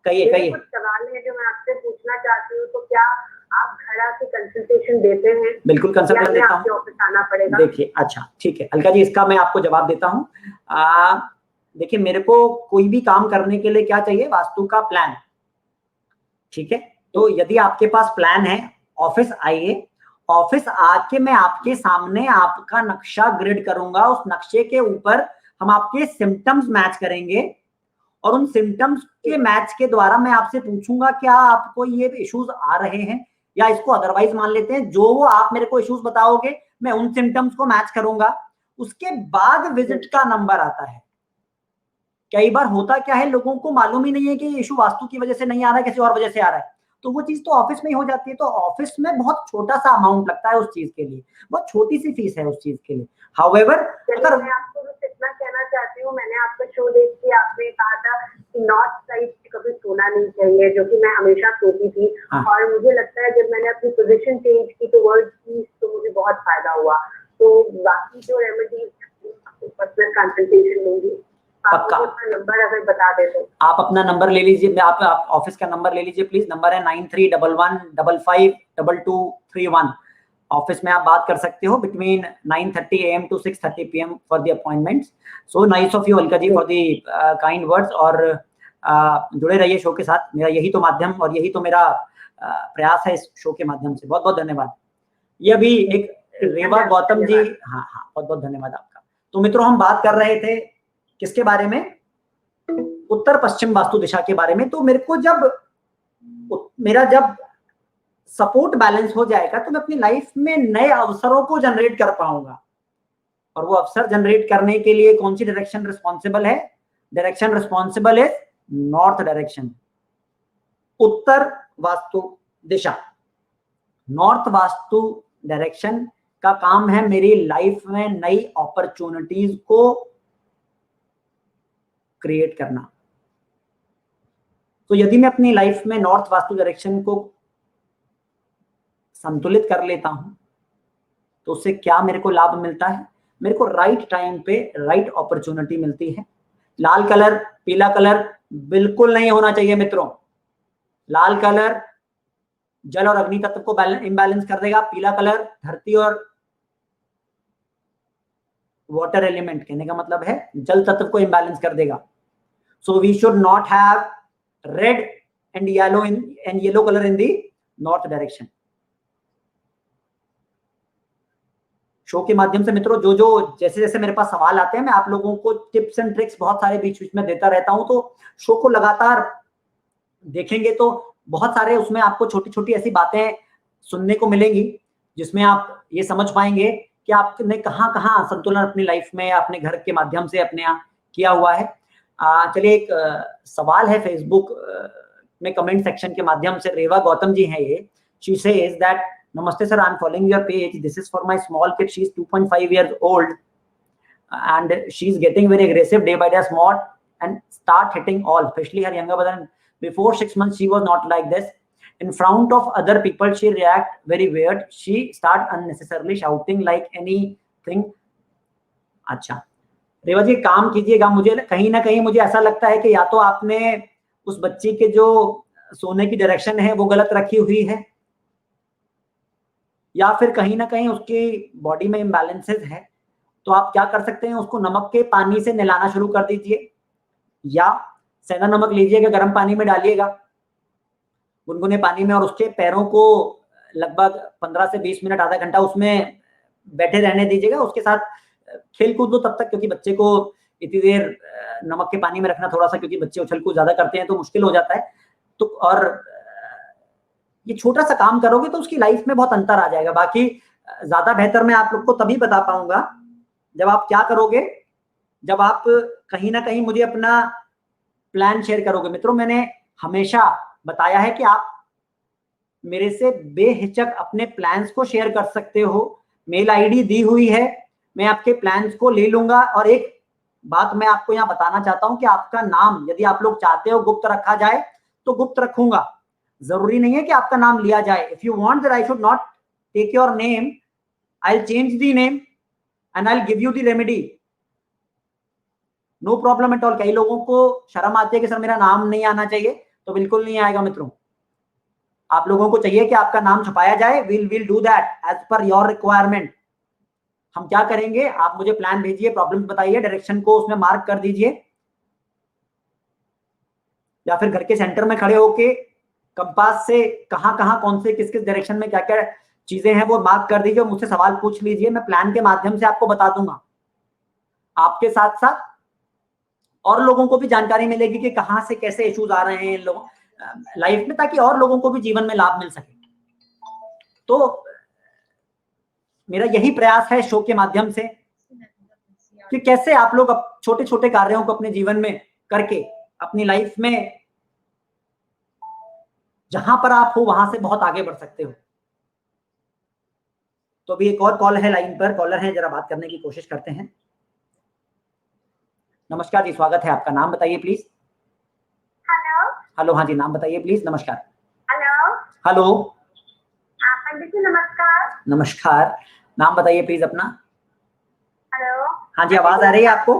कहिए। कुछ सवाल है जो मैं आपसे पूछना चाहती हूँ। तो क्या आप घर आके कंसल्टेशन देते हैं? बिल्कुल कंसल्टेशन देता हूँ। ऑफिस आना पड़ेगा? देखिए अच्छा ठीक है अलका जी, इसका मैं आपको जवाब देता हूँ। देखिए मेरे को कोई भी काम करने के लिए क्या चाहिए, वास्तु का प्लान। ठीक है, तो यदि आपके पास प्लान है, ऑफिस आइए, ऑफिस आके मैं आपके सामने आपका नक्शा ग्रिड करूंगा। उस नक्शे के ऊपर हम आपके सिम्टम्स मैच करेंगे और उन सिम्टम्स के मैच के द्वारा मैं आपसे पूछूंगा क्या आपको ये इश्यूज आ रहे हैं, या इसको अदरवाइज मान लेते हैं। जो वो आप मेरे को इश्यूज बताओगे मैं उन सिम्टम्स को मैच करूंगा। उसके बाद विजिट का नंबर आता है। कई बार होता क्या है, लोगों को मालूम ही नहीं है कि ये इशू वास्तु की वजह से नहीं आ रहा है, किसी और वजह से आ रहा है। तो वो चीज तो ऑफिस में ही हो जाती है। तो ऑफिस में बहुत छोटा सा अमाउंट लगता है उस चीज के लिए, बहुत छोटी सी फीस है उस चीज के लिए। हाउएवर अगर मैं आपको बस इतना कहना चाहती हूँ, मैंने आपका शो देख के आपने कहा था कि नॉर्थ साइड से कभी सोना नहीं चाहिए, जो कि मैं हमेशा सोती थी। और मुझे लगता है जब मैंने अपनी पोजीशन चेंज की तो वर्ड की तो मुझे बहुत फायदा हुआ। तो बाकी जो रेमेडीज पर्सनल कंसल्टेशन लूंगी। पक्का नंबर अगर बता दे तो। आप अपना नंबर ले लीजिए, आप ऑफिस का नंबर ले लीजिए प्लीज। नंबर है 9311552231। ऑफिस में आप बात कर सकते हो between 9:30 AM to 6:30 PM for the appointments. So nice of you Alka ji for the kind words. और जुड़े रहिए शो के साथ, मेरा यही तो माध्यम और यही तो मेरा प्रयास है इस शो के माध्यम से। बहुत बहुत धन्यवाद। ये अभी एक रेवा गौतम जी, हाँ बहुत बहुत धन्यवाद आपका। तो मित्रों हम बात कर रहे थे किसके बारे में, उत्तर पश्चिम वास्तु दिशा के बारे में। तो मेरे को जब सपोर्ट बैलेंस हो जाएगा तो मैं अपनी लाइफ में नए अवसरों को जनरेट कर पाऊंगा। और वो अवसर जनरेट करने के लिए कौन सी डायरेक्शन रिस्पॉन्सिबल है? Direction responsible is north direction, Uttar vastu Disha. North vastu direction का काम है मेरी लाइफ में नई अपॉर्चुनिटीज को क्रिएट करना। तो यदि मैं अपनी लाइफ में नॉर्थ वास्तु डायरेक्शन को संतुलित कर लेता हूं तो उससे क्या मेरे को लाभ मिलता है? मेरे को राइट टाइम पे राइट अपॉर्चुनिटी मिलती है। लाल कलर, पीला कलर बिल्कुल नहीं होना चाहिए मित्रों। लाल कलर जल और अग्नि तत्व को इम्बैलेंस कर देगा, पीला कलर धरती और वाटर एलिमेंट, कहने का मतलब है जल तत्व को इम्बैलेंस कर देगा। So we should not have red and yellow colour in the north direction. Show के माध्यम से मित्रों जो जैसे जैसे मेरे पास सवाल आते हैं मैं आप लोगों को टिप्स एंड ट्रिक्स बहुत सारे बीच बीच में देता रहता हूं। तो शो को लगातार देखेंगे तो बहुत सारे उसमें आपको छोटी छोटी ऐसी बातें सुनने को मिलेंगी जिसमें आप ये समझ पाएंगे कि आपने कहाँ कहाँ संतुलन अपनी लाइफ में अपने घर के माध्यम से अपने यहाँ किया हुआ है। चलिए एक सवाल है फेसबुक में कमेंट सेक्शन के माध्यम से, रेवा गौतम जी हैं ये। She says that Namaste sir, I'm following your page. This is for my small kid. She's 2.5 years old and she's getting very aggressive day by day, smart and start hitting all, especially her younger brother. Before 6 months, she was not like this. In front of other people, she react very weird. She start unnecessarily shouting like anything. अच्छा रेवा जी काम कीजिएगा। मुझे कहीं ना कहीं मुझे ऐसा लगता है कि या तो आपने उस बच्ची के जो सोने की डायरेक्शन है वो गलत रखी हुई है या फिर कहीं ना कहीं उसकी बॉडी में इम्बैलेंसेस है। तो आप क्या कर सकते हैं, उसको नमक के पानी से नहलाना शुरू कर दीजिए या सेंधा नमक लीजिएगा, गर्म पानी में डालिएगा गुनगुने पानी में और उसके पैरों को लगभग 15 से 20 मिनट आधा घंटा उसमें बैठे रहने दीजिएगा। उसके साथ खेल कूद लो तब तक, क्योंकि बच्चे को इतनी देर नमक के पानी में रखना थोड़ा सा, क्योंकि बच्चे उछल कूद ज्यादा करते हैं तो मुश्किल हो जाता है। तो और ये छोटा सा काम करोगे तो उसकी लाइफ में बहुत अंतर आ जाएगा। बाकी ज्यादा बेहतर मैं आप लोग को तभी बता पाऊंगा जब आप क्या करोगे, जब आप कहीं ना कहीं मुझे अपना प्लान शेयर करोगे। मित्रों मैंने हमेशा बताया है कि आप मेरे से बेहिचक अपने प्लान्स को शेयर कर सकते हो। मेल आईडी दी हुई है, मैं आपके प्लान्स को ले लूंगा। और एक बात मैं आपको यहाँ बताना चाहता हूँ कि आपका नाम यदि आप लोग चाहते हो गुप्त रखा जाए तो गुप्त रखूंगा, जरूरी नहीं है कि आपका नाम लिया जाए। If you want that I should not take your name, I will change the name and I will give you the remedy, no problem at all. कई लोगों को शर्म आती है कि सर मेरा नाम नहीं आना चाहिए, तो बिल्कुल नहीं आएगा मित्रों। आप लोगों को चाहिए कि आपका नाम छुपाया जाए, will do that as per your requirement. हम क्या करेंगे, आप मुझे प्लान भेजिए, प्रॉब्लम्स बताइए, डायरेक्शन को उसमें मार्क कर दीजिए या फिर घर के सेंटर में खड़े होके कंपास से कहां कहां कौन से किस किस डायरेक्शन में क्या क्या चीजें हैं वो मार्क कर दीजिए, मुझसे सवाल पूछ लीजिए, मैं प्लान के माध्यम से आपको बता दूंगा। आपके साथ साथ और लोगों को भी जानकारी मिलेगी कि कहां से कैसे इश्यूज आ रहे हैं लोग लाइफ में, ताकि और लोगों को भी जीवन में लाभ मिल सके। तो मेरा यही प्रयास है शो के माध्यम से कि कैसे आप लोग छोटे छोटे कार्यों को अपने जीवन में करके अपनी लाइफ में जहां पर आप हो वहां से बहुत आगे बढ़ सकते हो। तो अभी एक और कॉल है लाइन पर, कॉलर है, जरा बात करने की कोशिश करते हैं। नमस्कार जी, स्वागत है आपका, नाम बताइए प्लीज। हेलो हेलो, हाँ जी, नाम बताइए प्लीज। नमस्कार। हेलो हेलो पंडित जी नमस्कार। नमस्कार, नाम बताइए प्लीज अपना। हेलो हाँ जी, आवाज आ रही है आपको?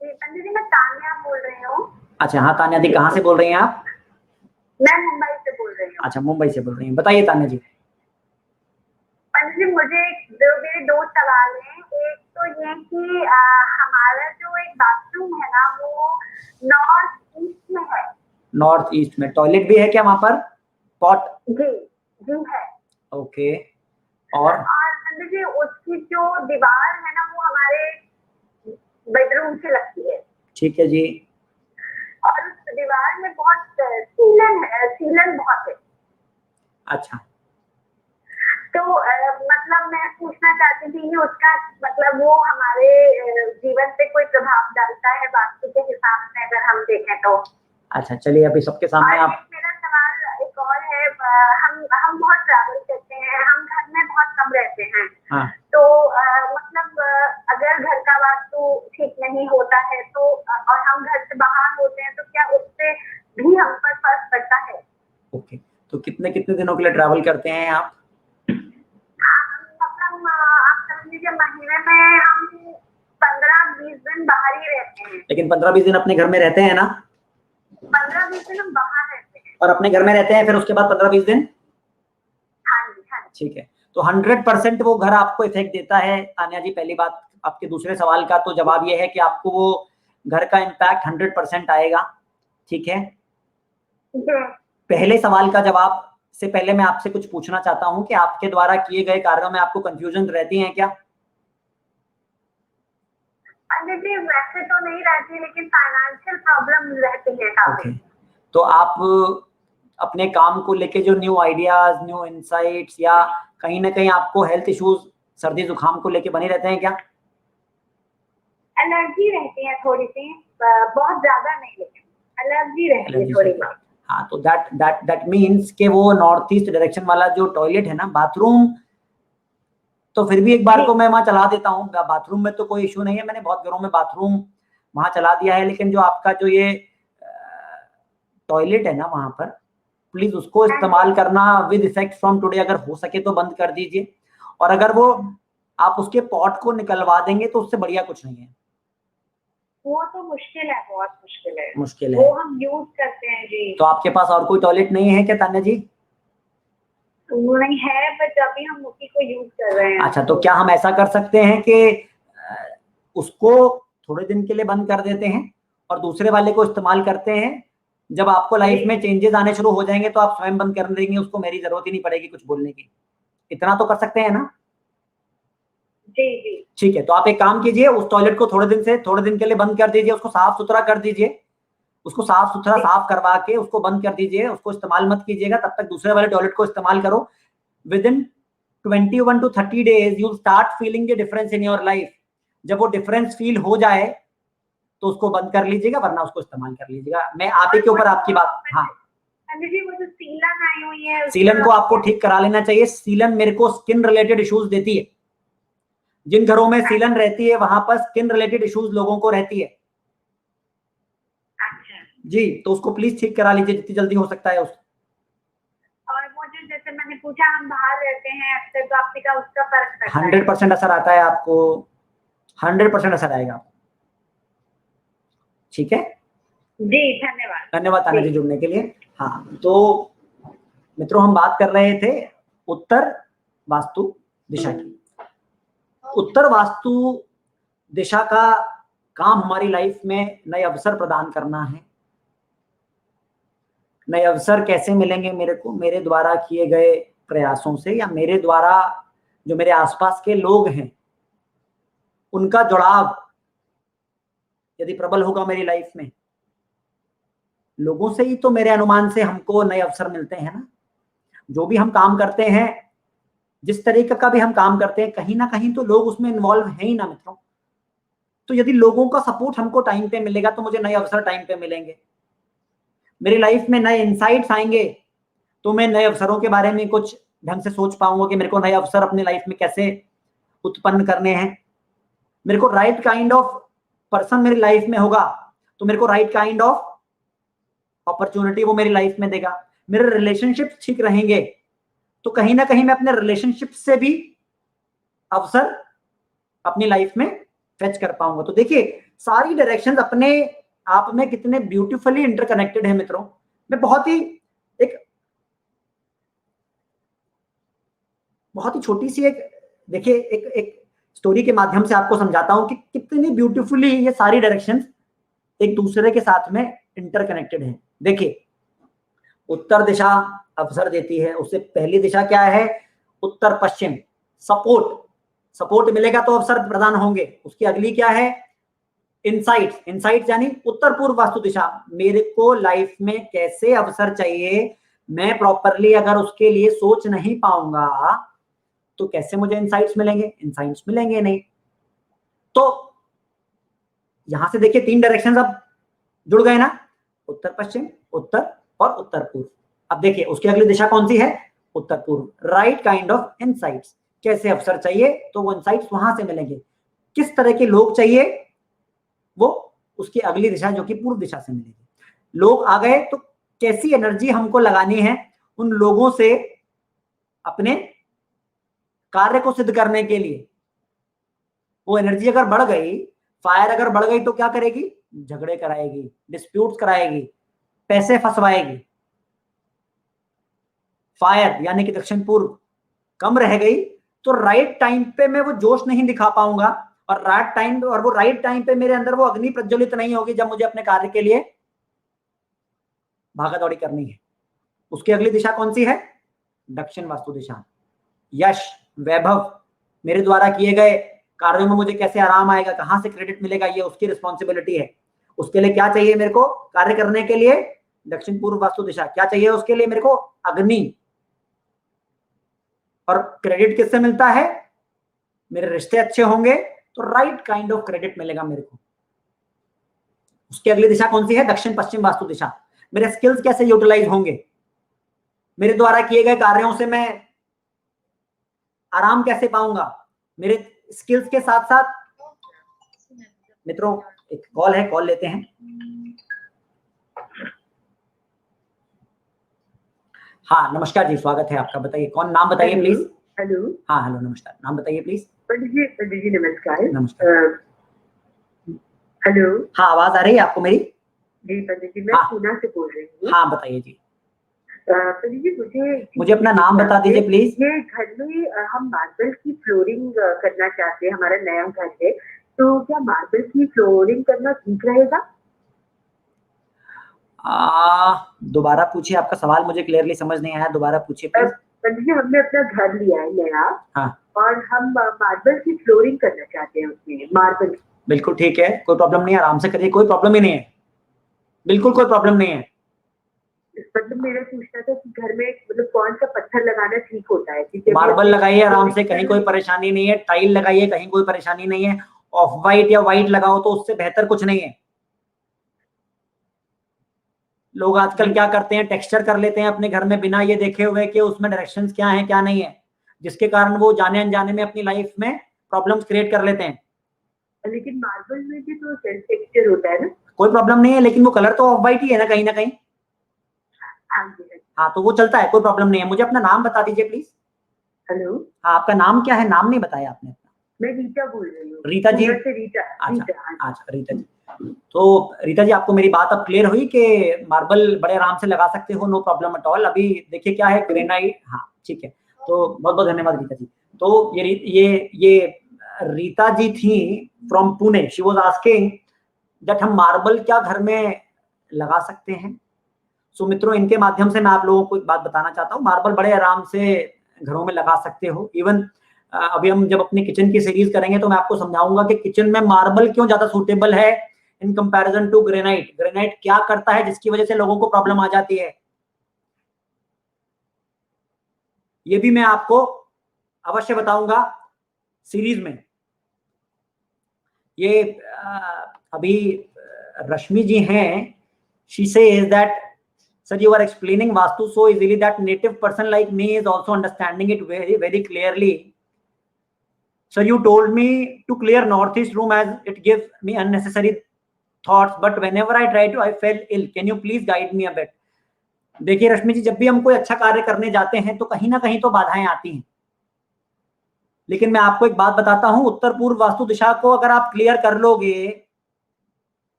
पंडित जी मैं तान्या बोल रही हूँ। अच्छा, हाँ तान्या दी, कहाँ से बोल रही हैं आप? मैं मुंबई से बोल रही हूँ। अच्छा, मुंबई से बोल रही हैं, बताइए तान्या जी। पंडित जी मुझे मेरे दो सवाल हैं। एक तो ये कि हमारा जो एक बाथरूम है ना वो नॉर्थ ईस्ट में है। नॉर्थ ईस्ट में टॉयलेट भी है क्या वहां पर? पॉट? जी जी है। ओके, और पंडित जी उसकी जो दीवार है ना वो हमारे बेडरूम से लगती है। ठीक है जी। और उस दीवार में बहुत सीलन बहुत है। अच्छा, तो मतलब मैं पूछना चाहती थी कि उसका मतलब वो हमारे जीवन पे कोई प्रभाव डालता है वास्तु के हिसाब से अगर हम देखें तो। अच्छा चलिए, अभी सबके सामने और आप, एक मेरा सवाल एक और है, हम बहुत ट्रैवल करते हैं, हम घर में बहुत कम रहते हैं। हाँ तो मतलब अगर घर का वास्तु ठीक नहीं होता है तो और हम घर से बाहर होते हैं तो क्या उससे भी हम पर फर्क पड़ता है? ओके, तो कितने कितने दिनों के लिए ट्रैवल करते हैं आप? मतलब आप समझ लीजिए महीने में हम 15-20 दिन बाहर ही रहते हैं। लेकिन 15-20 दिन अपने घर में रहते हैं ना? 15-20 दिन हम बाहर रहते हैं। और अपने घर में रहते हैं, फिर उसके बाद 15-20 दिन? हाँ जी, हाँ जी। ठीक है, तो 100% वो घर आपको इफेक्ट देता है तान्या जी। पहली बात, आपके दूसरे सवाल का तो जवाब ये है कि आपको वो घर का इम्पैक्ट 100% आएगा। ठीक है, पहले सवाल का जवाब से पहले मैं आपसे कुछ पूछना चाहता हूं कि आपके द्वारा किए गए कार्यों में आपको कंफ्यूजन रहती है क्या? जी वैसे तो नहीं रहती, लेकिन फाइनेंशियल प्रॉब्लम रहती है काफी। ओके, तो आप अपने काम को लेके जो न्यू आइडियाज, न्यू इनसाइट्स, या कहीं ना कहीं आपको हेल्थ इश्यूज, सर्दी जुकाम को लेके बने रहते हैं क्या? एलर्जी रहती है थोड़ी सी, बहुत ज्यादा नहीं, लेकिन एलर्जी रहती है थोड़ी बहुत। हाँ, तो दैट मीन्स कि वो नॉर्थ ईस्ट डायरेक्शन वाला जो टॉयलेट है ना, बाथरूम, तो फिर भी एक बार को मैं वहां चला देता हूँ। बाथरूम में तो कोई इशू नहीं है, मैंने बहुत घरों में बाथरूम वहां चला दिया है, लेकिन जो आपका जो ये टॉयलेट है ना वहां पर, प्लीज उसको इस्तेमाल करना विद इफेक्ट फ्रॉम टुडे, अगर हो सके तो बंद कर दीजिए। और अगर वो आप उसके पॉट को निकलवा देंगे तो उससे बढ़िया कुछ नहीं है। वो तो मुश्किल है, बहुत मुश्किल है। मुश्किल वो है, हम यूज करते हैं जी। तो आपके पास और कोई टॉयलेट नहीं है क्या तान्या जी? वो नहीं है, बट अभी हम उसी को यूज कर रहे हैं। अच्छा, तो क्या हम ऐसा कर सकते हैं कि उसको थोड़े दिन के लिए बंद कर देते हैं और दूसरे वाले को इस्तेमाल करते हैं? जब आपको लाइफ में चेंजेस आने शुरू हो जाएंगे तो आप स्वयं बंद कर देंगे उसको, मेरी जरूरत ही नहीं पड़ेगी कुछ बोलने की। इतना तो कर सकते हैं ना? जी जी। ठीक है, तो आप एक काम कीजिए, उस टॉयलेट को थोड़े दिन के लिए बंद कर दीजिए, उसको साफ सुथरा कर दीजिए, उसको साफ सुथरा साफ करवा के उसको बंद कर दीजिए, उसको इस्तेमाल मत कीजिएगा। तब तक दूसरे वाले टॉयलेट को इस्तेमाल करो। With in 21 to 30 days you start feeling the difference in your life. जब वो डिफरेंस फील हो जाए तो उसको बंद कर लीजिएगा, वरना उसको इस्तेमाल कर लीजिएगा। मैं आप ही के ऊपर आपकी बात, हाँ, जी वो जो सीलन आई हुई है, सीलन को आपको ठीक करा लेना चाहिए। सीलन मेरे को स्किन रिलेटेड इश्यूज देती है। जिन घरों में सीलन रहती है वहां पर स्किन रिलेटेड इश्यूज लोगों को रहती है। अच्छा जी, तो उसको प्लीज ठीक करा लीजिए जितनी जल्दी हो सकता है उसको। और वो जो जैसे मैंने पूछा हम बाहर रहते हैं अक्सर, तो आपने कहा उसका फर्क पड़ता है? 100% असर आता है आपको, 100% असर आएगा। ठीक है जी, धन्यवाद। धन्यवाद तान्या जी जुड़ने के लिए। हाँ, तो मित्रों हम बात कर रहे थे उत्तर वास्तु दिशा की। उत्तर वास्तु दिशा का काम हमारी लाइफ में नए अवसर प्रदान करना है। नए अवसर कैसे मिलेंगे मेरे को? मेरे द्वारा किए गए प्रयासों से, या मेरे द्वारा जो मेरे आसपास के लोग हैं उनका जुड़ाव यदि प्रबल होगा मेरी लाइफ में, लोगों से ही तो मेरे अनुमान से हमको नए अवसर मिलते हैं ना। जो भी हम काम करते हैं, जिस तरीके का भी हम काम करते हैं, कहीं ना कहीं तो लोग उसमें इन्वॉल्व हैं ही ना मित्रों। तो यदि लोगों का सपोर्ट हमको टाइम पे मिलेगा तो मुझे नए अवसर टाइम पे मिलेंगे, मेरी लाइफ में नए इंसाइट्स आएंगे, तो मैं नए अवसरों के बारे में कुछ ढंग से सोच पाऊंगा कि मेरे को नए अवसर अपनी लाइफ में कैसे उत्पन्न करने हैं। मेरे को राइट काइंड ऑफ पर्सन मेरी लाइफ में होगा तो मेरे को राइट काइंड ऑफ अपॉर्चुनिटी वो मेरी लाइफ में देगा। मेरे रिलेशनशिप ठीक रहेंगे तो कहीं ना कहीं मैं अपने रिलेशनशिप से भी अवसर अपनी लाइफ में फेच कर पाऊंगा। तो देखिए सारी डायरेक्शंस अपने आप में कितने ब्यूटीफुली इंटरकनेक्टेड है मित्रों। मैं बहुत ही छोटी सी देखिए एक स्टोरी के माध्यम से आपको समझाता हूं कि कितनी ब्यूटीफुली ये सारी डायरेक्शंस एक दूसरे के साथ में इंटरकनेक्टेड है। देखिए उत्तर दिशा अवसर देती है, उससे पहली दिशा क्या है? उत्तर पश्चिम, सपोर्ट मिलेगा तो अवसर प्रदान होंगे। उसकी अगली क्या है? इनसाइट्स यानी उत्तर पूर्व वास्तु दिशा, मेरे को लाइफ में कैसे अवसर चाहिए, मैं प्रॉपरली अगर उसके लिए सोच नहीं पाऊंगा तो कैसे मुझे इनसाइट्स मिलेंगे? इनसाइट्स मिलेंगे नहीं। तो यहां से देखिए 3 डायरेक्शंस अब जुड़ गए ना, उत्तर पश्चिम, उत्तर और उत्तर पूर्व। अब देखिए उसकी अगली दिशा कौन सी है? उत्तर पूर्व। Right kind of insights. कैसे अवसर चाहिए तो वो इनसाइट्स वहां से मिलेंगे। किस तरह के लोग चाहिए, वो उसकी अगली दिशा जो कि पूर्व दिशा से मिलेगी। लोग आ गए तो कैसी एनर्जी हमको लगानी है उन लोगों से अपने कार्य को सिद्ध करने के लिए। वो एनर्जी अगर बढ़ गई, फायर अगर बढ़ गई तो क्या करेगी? झगड़े कराएगी, डिस्प्यूट्स कराएगी, पैसे फंसवाएगी। फायर यानी कि दक्षिण पूर्व कम रह गई तो राइट टाइम पे मैं वो जोश नहीं दिखा पाऊंगा, और राइट टाइम पे मेरे अंदर वो अग्नि प्रज्वलित नहीं होगी जब मुझे अपने कार्य के लिए भागा दौड़ी करनी है। उसकी अगली दिशा कौन सी है? दक्षिण वास्तु दिशा। यश, वैभव, मेरे द्वारा किए गए कार्यों में मुझे कैसे आराम आएगा, कहां से क्रेडिट मिलेगा, ये उसकी रिस्पॉन्सिबिलिटी है। उसके लिए क्या चाहिए मेरे को कार्य करने के लिए? दक्षिण पूर्व वास्तु दिशा। क्या चाहिए उसके लिए मेरे को? अग्नि। और क्रेडिट किससे मिलता है? मेरे रिश्ते अच्छे होंगे तो राइट काइंड ऑफ क्रेडिट मिलेगा मेरे को। उसकी अगली दिशा कौन सी है? दक्षिण पश्चिम वास्तु दिशा। मेरे स्किल्स कैसे यूटिलाइज होंगे, मेरे द्वारा किए गए कार्यों से मैं आराम कैसे पाऊंगा। मेरे स्किल्स के साथ साथ मित्रों एक कॉल है, कॉल लेते हैं। हाँ नमस्कार जी, स्वागत है आपका। बताइए कौन, नाम बताइए प्लीज। हेलो। हाँ हेलो नमस्कार, नाम बताइए प्लीज। पंडित जी नमस्कार। नमस्कार। हेलो। हाँ आवाज आ रही है आपको मेरी? जी पंडित जी, मैं हाँ। पूना से बोल रही हूँ। हाँ बताइए जी। पंडित जी मुझे अपना नाम बता दीजिए प्लीज। ये घर में हम मार्बल की फ्लोरिंग करना चाहते हैं, हमारा नया घर है, तो क्या मार्बल की फ्लोरिंग करना ठीक रहेगा? दोबारा पूछिए, आपका सवाल मुझे क्लियरली समझ नहीं आया, दोबारा पूछिए प्लीज। पंडित जी हमने अपना घर लिया है नया। हाँ। और हम मार्बल की फ्लोरिंग करना चाहते हैं उसमें, मार्बल। बिल्कुल ठीक है, कोई प्रॉब्लम नहीं है, आराम से करिए, कोई प्रॉब्लम ही नहीं है, बिल्कुल कोई प्रॉब्लम नहीं है। मतलब मेरा पूछना था कि घर में मतलब कौन सा पत्थर लगाना ठीक होता है? मार्बल लगाइए आराम से, कहीं कोई परेशानी नहीं है। टाइल लगाइए, कहीं कोई परेशानी नहीं है। ऑफ वाइट या वाइट लगाओ तो उससे बेहतर कुछ नहीं है। लोग आजकल क्या करते हैं, टेक्सचर कर लेते हैं अपने घर में बिना ये देखे हुए कि उसमें डायरेक्शंस क्या हैं क्या नहीं है, जिसके कारण वो जाने अनजाने में अपनी लाइफ में प्रॉब्लम्स क्रिएट कर लेते हैं। लेकिन मार्बल में भी तो टेक्सचर होता है ना? कोई प्रॉब्लम नहीं है, लेकिन वो कलर तो ऑफ वाइट ही है ना कहीं ना कहीं। हाँ तो वो चलता है, कोई प्रॉब्लम नहीं है। मुझे अपना नाम बता दीजिए प्लीज। हेलो। हाँ आपका नाम क्या है? नाम नहीं बताया आपने अपना। मैं रीता बोल रही हूँ। रीता जी? पूना से रीता। अच्छा रीता जी। तो रीता जी आपको मेरी बात अब क्लियर हुई कि मार्बल बड़े आराम से लगा सकते हो, नो प्रॉब्लम एट ऑल। अभी देखिए क्या है, ग्रेनाइट। हाँ ठीक है, तो बहुत बहुत धन्यवाद रीता जी। तो ये रीता जी थी from Pune. She was asking that हम मार्बल क्या घर में लगा सकते हैं। सो मित्रों इनके माध्यम से मैं आप लोगों को एक बात बताना चाहता हूँ, मार्बल बड़े आराम से घरों में लगा सकते हो। इवन अभी हम जब अपनी किचन की सीरीज करेंगे तो मैं आपको समझाऊंगा कि किचन में मार्बल क्यों ज्यादा सूटेबल है in comparison to granite. Granite क्या करता है जिसकी वजह से लोगों को प्रॉब्लम आ जाती है, ये भी मैं आपको अवश्य बताऊंगा सीरीज में। ये अभी रश्मि जी हैं, she says that sir you are explaining vastu so easily that native person like me is also understanding it very very clearly. Sir you told me to clear northeast room as it gives me unnecessary thoughts but whenever I try to I fell ill. Can you please guide me a bit? देखिए रश्मि जी, जब भी हम कोई अच्छा कार्य करने जाते हैं तो कहीं ना कहीं तो बाधाएं आती हैं, लेकिन मैं आपको एक बात बताता हूं, उत्तर पूर्व वास्तु दिशा को अगर आप क्लियर कर लोगे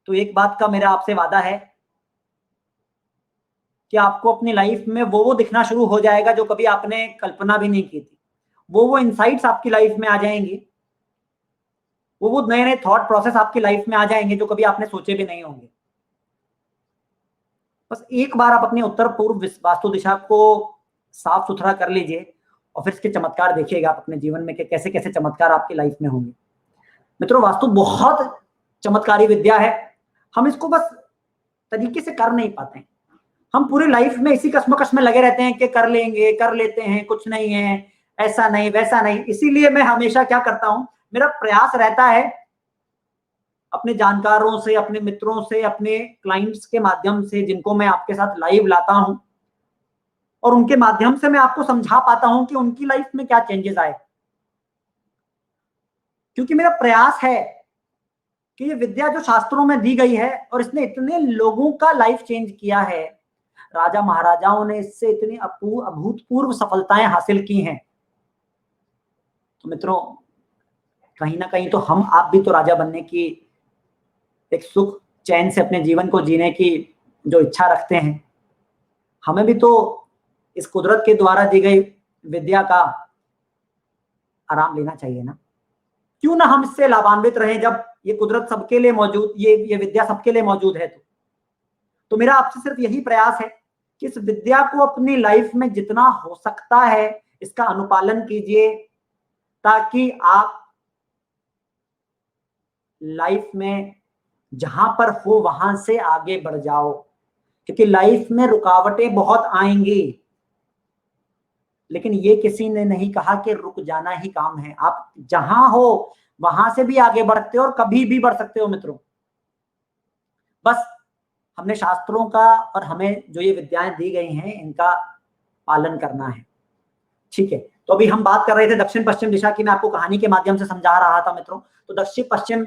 तो एक बात का मेरा आपसे वादा है कि आपको अपनी लाइफ में वो दिखना शुरू हो जाएगा जो कभी आपने कल्पना भी नहीं की थी। वो इनसाइट्स आपकी लाइफ में आ जाएंगे, वो नए नए थॉट प्रोसेस आपकी लाइफ में आ जाएंगे जो कभी आपने सोचे भी नहीं होंगे। बस एक बार आप अपनी उत्तर पूर्व वास्तु दिशा को साफ सुथरा कर लीजिए और फिर इसके चमत्कार देखिएगा आप अपने जीवन में कि कैसे कैसे चमत्कार आपकी लाइफ में होंगे। मित्रों वास्तु बहुत चमत्कारी विद्या है, हम इसको बस तरीके से कर नहीं पाते हैं। हम पूरी लाइफ में इसी कश्मकश में लगे रहते हैं कि कर लेंगे, कर लेते हैं, कुछ नहीं है, ऐसा नहीं वैसा नहीं। इसीलिए मैं हमेशा क्या करता हूं, मेरा प्रयास रहता है अपने जानकारों से, अपने मित्रों से, अपने क्लाइंट्स के माध्यम से, जिनको मैं आपके साथ लाइव लाता हूं और उनके माध्यम से मैं आपको समझा पाता हूं कि उनकी लाइफ में क्या चेंजेस आए। क्योंकि मेरा प्रयास है कि ये विद्या जो शास्त्रों में दी गई है और इसने इतने लोगों का लाइफ चेंज किया है, राजा महाराजाओं ने इससे इतनी अभूतपूर्व सफलताएं हासिल की हैं। तो मित्रों, कहीं ना कहीं तो हम आप भी तो राजा बनने की, एक सुख चैन से अपने जीवन को जीने की जो इच्छा रखते हैं, हमें भी तो इस कुदरत के द्वारा दी गई विद्या का आराम लेना चाहिए ना। क्यों ना हम इससे लाभान्वित रहें जब ये कुदरत सबके लिए मौजूद, ये विद्या सबके लिए मौजूद है। तो मेरा आपसे सिर्फ यही प्रयास है कि इस विद्या को अपनी लाइफ में जितना हो सकता है इसका अनुपालन कीजिए, ताकि आप लाइफ में जहां पर हो वहां से आगे बढ़ जाओ। क्योंकि लाइफ में रुकावटें बहुत आएंगी, लेकिन ये किसी ने नहीं कहा कि रुक जाना ही काम है। आप जहां हो वहां से भी आगे बढ़ते हो और कभी भी बढ़ सकते हो मित्रों। बस हमने शास्त्रों का और हमें जो ये विद्याएं दी गई हैं इनका पालन करना है। ठीक है, तो अभी हम बात कर रहे थे दक्षिण पश्चिम दिशा की। मैं आपको कहानी के माध्यम से समझा रहा था मित्रों। तो दक्षिण पश्चिम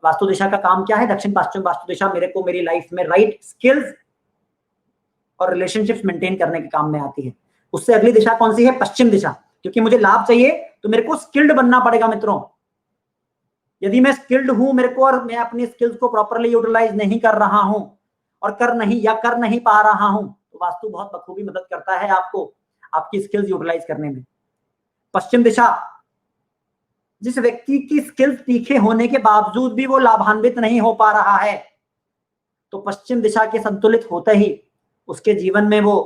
वास्तु दिशा का काम क्या है? दक्षिण पश्चिम वास्तु दिशा मेरे को मेरी लाइफ में राइट स्किल्स और रिलेशनशिप्स मेंटेन करने के काम में आती है। उससे अगली दिशा कौन सी है? पश्चिम दिशा। क्योंकि मुझे लाभ चाहिए तो मेरे को स्किल्ड बनना पड़ेगा मित्रों। यदि मैं स्किल्ड हूं मेरे को, और मैं अपनी स्किल्स को प्रॉपरली यूटिलाइज नहीं कर रहा हूं और कर नहीं पा रहा हूं, तो वास्तु बहुत बखूबी मदद करता है आपको आपकी स्किल्स यूटिलाइज करने में। पश्चिम दिशा, जिस व्यक्ति की स्किल्स तीखे होने के बावजूद भी वो लाभान्वित नहीं हो पा रहा है, तो पश्चिम दिशा के संतुलित होते ही उसके जीवन में वो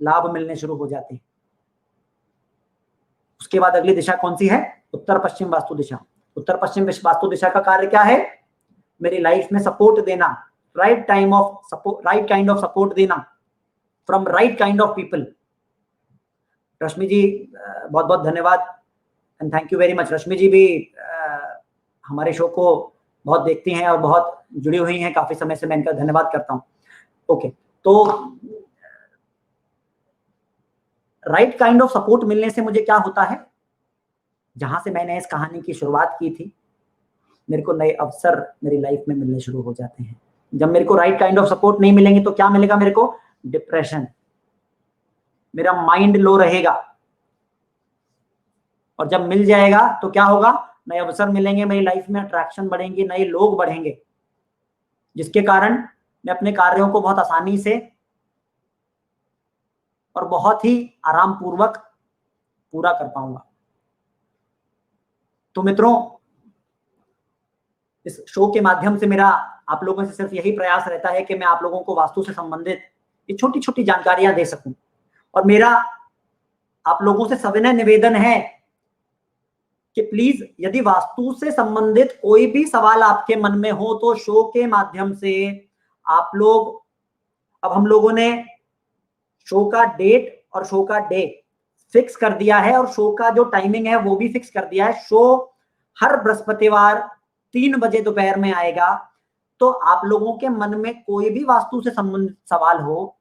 लाभ मिलने शुरू हो जाते हैं। उसके बाद अगली दिशा कौन सी है? उत्तर पश्चिम वास्तु दिशा। उत्तर पश्चिम वास्तु दिशा का कार्य क्या है? मेरी लाइफ में सपोर्ट देना, राइट काइंड ऑफ सपोर्ट देना from right kind of people. Rashmi ji बहुत बहुत धन्यवाद and thank you very much. Rashmi ji भी हमारे शो को बहुत देखती हैं और बहुत जुड़ी हुई हैं काफी समय से, मैं इनका धन्यवाद करता हूं। ओके, तो राइट काइंड ऑफ सपोर्ट मिलने से मुझे क्या होता है? जहां से मैंने इस कहानी की शुरुआत की थी, मेरे को नए अवसर मेरी लाइफ में मिलने शुरू हो जाते हैं। जब मेरे को राइट काइंड ऑफ सपोर्ट नहीं मिलेंगे तो क्या मिलेगा मेरे को? डिप्रेशन, मेरा माइंड लो रहेगा। और जब मिल जाएगा तो क्या होगा? नए अवसर मिलेंगे, मेरी लाइफ में अट्रैक्शन बढ़ेंगी, नए लोग बढ़ेंगे, जिसके कारण मैं अपने कार्यों को बहुत आसानी से और बहुत ही आराम पूर्वक पूरा कर पाऊंगा। तो मित्रों, इस शो के माध्यम से मेरा आप लोगों से सिर्फ यही प्रयास रहता है कि मैं आप लोगों को वास्तु से संबंधित ये छोटी छोटी जानकारियां दे सकूं। और मेरा आप लोगों से सविनय निवेदन है कि प्लीज यदि वास्तु से संबंधित कोई भी सवाल आपके मन में हो तो शो के माध्यम से आप लोग, अब हम लोगों ने शो का डेट और शो का डे फिक्स कर दिया है और शो का जो टाइमिंग है वो भी फिक्स कर दिया है। शो हर बृहस्पतिवार 3 बजे दोपहर में आएगा। तो आप लोगों के मन में कोई भी वास्तु से संबंधित सवाल हो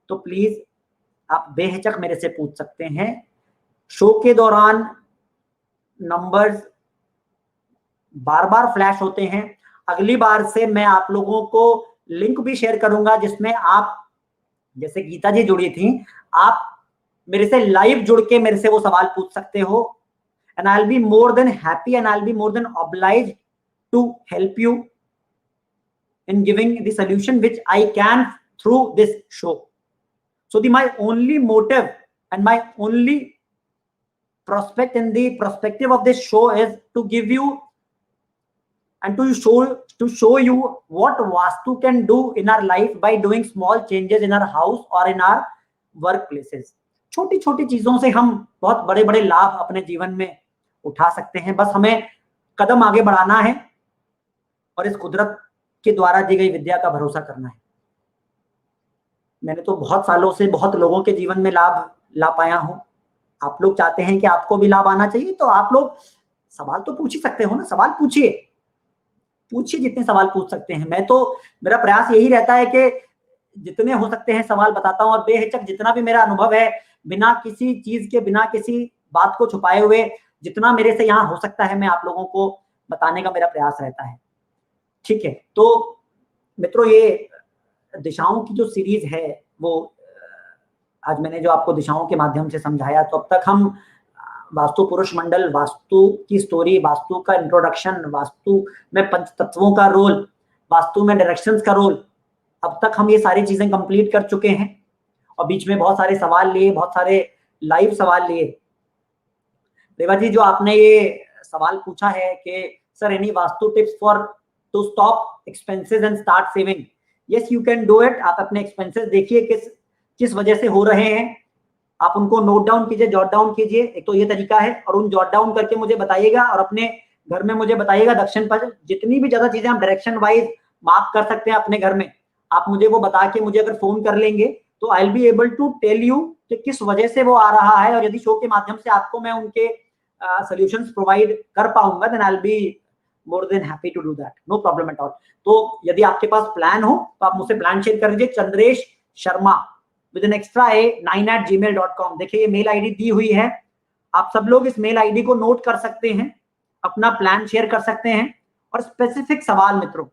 तो प्लीज आप बेहिचक मेरे से पूछ सकते हैं। शो के दौरान नंबर्स बार बार फ्लैश होते हैं। अगली बार से मैं आप लोगों को लिंक भी शेयर करूंगा जिसमें आप, जैसे गीता जी जुड़ी थी, आप मेरे से लाइव जुड़ के मेरे से वो सवाल पूछ सकते हो। And I will be more than happy and I will be more than obliged to help you in giving the solution which I can through this show. So my only motive and my only prospect in the perspective of this show is to give you and to show you what Vastu can do in our life by doing small changes in our house or in our workplaces. छोटी छोटी चीजों से हम बहुत बड़े बड़े लाभ अपने जीवन में उठा सकते हैं। बस हमें कदम आगे बढ़ाना है और इस कुदरत के द्वारा दी गई विद्या का भरोसा करना है। मैंने तो बहुत सालों से बहुत लोगों के जीवन में लाभ ला पाया हूं। आप लोग चाहते हैं कि आपको भी लाभ आना चाहिए, तो आप लोग सवाल तो पूछ ही सकते हो ना, सवाल पूछिए, जितने सवाल पूछ सकते हैं। मैं तो, मेरा प्रयास यही रहता है कि जितने हो सकते हैं सवाल बताता हूं, और बेहिचक जितना भी मेरा अनुभव है, बिना किसी चीज के, बिना किसी बात को छुपाए हुए, जितना मेरे से यहाँ हो सकता है मैं आप लोगों को बताने का मेरा प्रयास रहता है। ठीक है, तो मित्रों ये दिशाओं की जो सीरीज है वो आज मैंने जो आपको दिशाओं के माध्यम से समझाया, तो अब तक हम वास्तु पुरुष मंडल, वास्तु की स्टोरी, वास्तु का इंट्रोडक्शन, वास्तु में पंच तत्वों का रोल, वास्तु में डायरेक्शंस का रोल, अब तक हम ये सारी चीजें कंप्लीट कर चुके हैं। और बीच में बहुत सारे सवाल लिए, बहुत सारे लाइव सवाल लिए। रेवा जी, जो आपने ये सवाल पूछा है कि sir any vastu tips for to stop expenses and start saving, yes you can do it. आप अपने एक्सपेंसेस देखिए किस वजह से हो रहे हैं, आप उनको नोट डाउन कीजिए, जॉट डाउन कीजिए, एक तो ये तरीका है, और उन जॉट डाउन करके मुझे बताइएगा और अपने घर में मुझे बताइएगा दक्षिण पर जितनी भी ज्यादा चीजें हम डायरेक्शन वाइज मार्क कर सकते हैं अपने घर में, आप मुझे वो बता के मुझे अगर फोन कर लेंगे तो I will be able to tell you कि किस वजह से वो आ रहा है, और यदि शो के माध्यम से आपको मैं उनके सॉल्यूशंस प्रोवाइड कर पाऊंगा then I will be more than happy to do that, no problem at all. तो यदि आपके पास प्लान हो तो आप मुझसे प्लान शेयर कर दीजिए, Chandresh Sharma with an extra a9@gmail.com। देखिए ये मेल आईडी दी हुई है, आप सब लोग इस मेल आईडी को नोट कर सकते हैं, अपना प्लान शेयर कर सकते हैं, और स्पेसिफिक सवाल मित्रों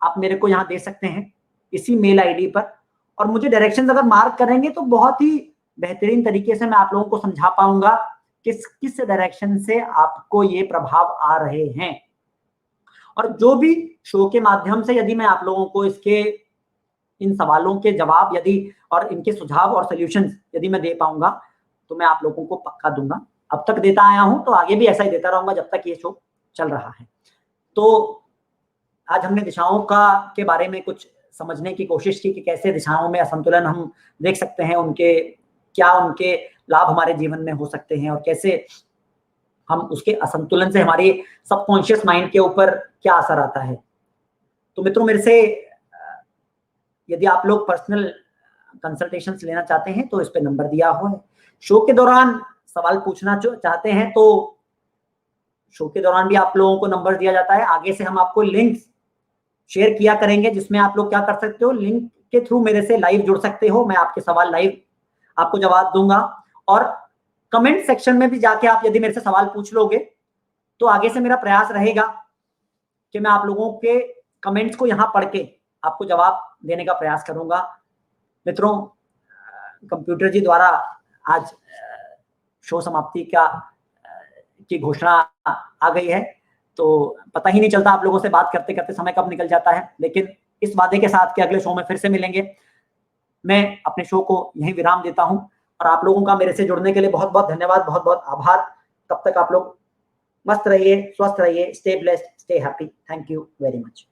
आप मेरे को यहाँ दे सकते हैं इसी मेल आईडी पर, और मुझे डायरेक्शंस अगर मार्क करेंगे तो बहुत ही बेहतरीन तरीके से मैं आप लोगों को समझा पाऊंगा किस डायरेक्शन से आपको ये प्रभाव आ रहे हैं। और जो भी शो के माध्यम से यदि मैं आप लोगों को इसके इन सवालों के जवाब यदि और इनके सुझाव और सॉल्यूशंस यदि मैं दे पाऊंगा तो मैं आप लोगों को पक्का दूंगा। अब तक देता आया हूं तो आगे भी ऐसा ही देता रहूंगा जब तक ये शो चल रहा है। तो आज हमने दिशाओं के बारे में कुछ समझने की कोशिश की कि कैसे दिशाओं में असंतुलन हम देख सकते हैं, उनके लाभ हमारे जीवन में हो सकते हैं, और कैसे हम उसके असंतुलन से हमारे सबकॉन्शियस माइंड के ऊपर क्या असर आता है। तो मित्रों मेरे से यदि आप लोग पर्सनल कंसल्टेशंस लेना चाहते हैं तो इस पे नंबर दिया हुआ है। शो के दौरान सवाल पूछना चाहते हैं तो शो के दौरान भी आप लोगों को नंबर दिया जाता है। आगे से हम आपको लिंक्स शेयर किया करेंगे जिसमें आप लोग क्या कर सकते हो, लिंक के थ्रू मेरे से लाइव जुड़ सकते हो, मैं आपके सवाल लाइव आपको जवाब दूंगा। और कमेंट सेक्शन में भी जाके आप यदि मेरे से सवाल पूछ लोगे तो आगे से मेरा प्रयास रहेगा कि मैं आप लोगों के कमेंट्स को यहाँ पढ़ के आपको जवाब देने का प्रयास करूंगा। मित्रों कंप्यूटर जी द्वारा आज शो समाप्ति की घोषणा आ गई है, तो पता ही नहीं चलता आप लोगों से बात करते करते समय कब निकल जाता है, लेकिन इस वादे के साथ कि अगले शो में फिर से मिलेंगे। मैं अपने शो को यहीं विराम देता हूं और आप लोगों का मेरे से जुड़ने के लिए बहुत बहुत धन्यवाद, बहुत बहुत आभार। तब तक आप लोग मस्त रहिए, स्वस्थ रहिए, stay blessed, stay happy. Thank you very much.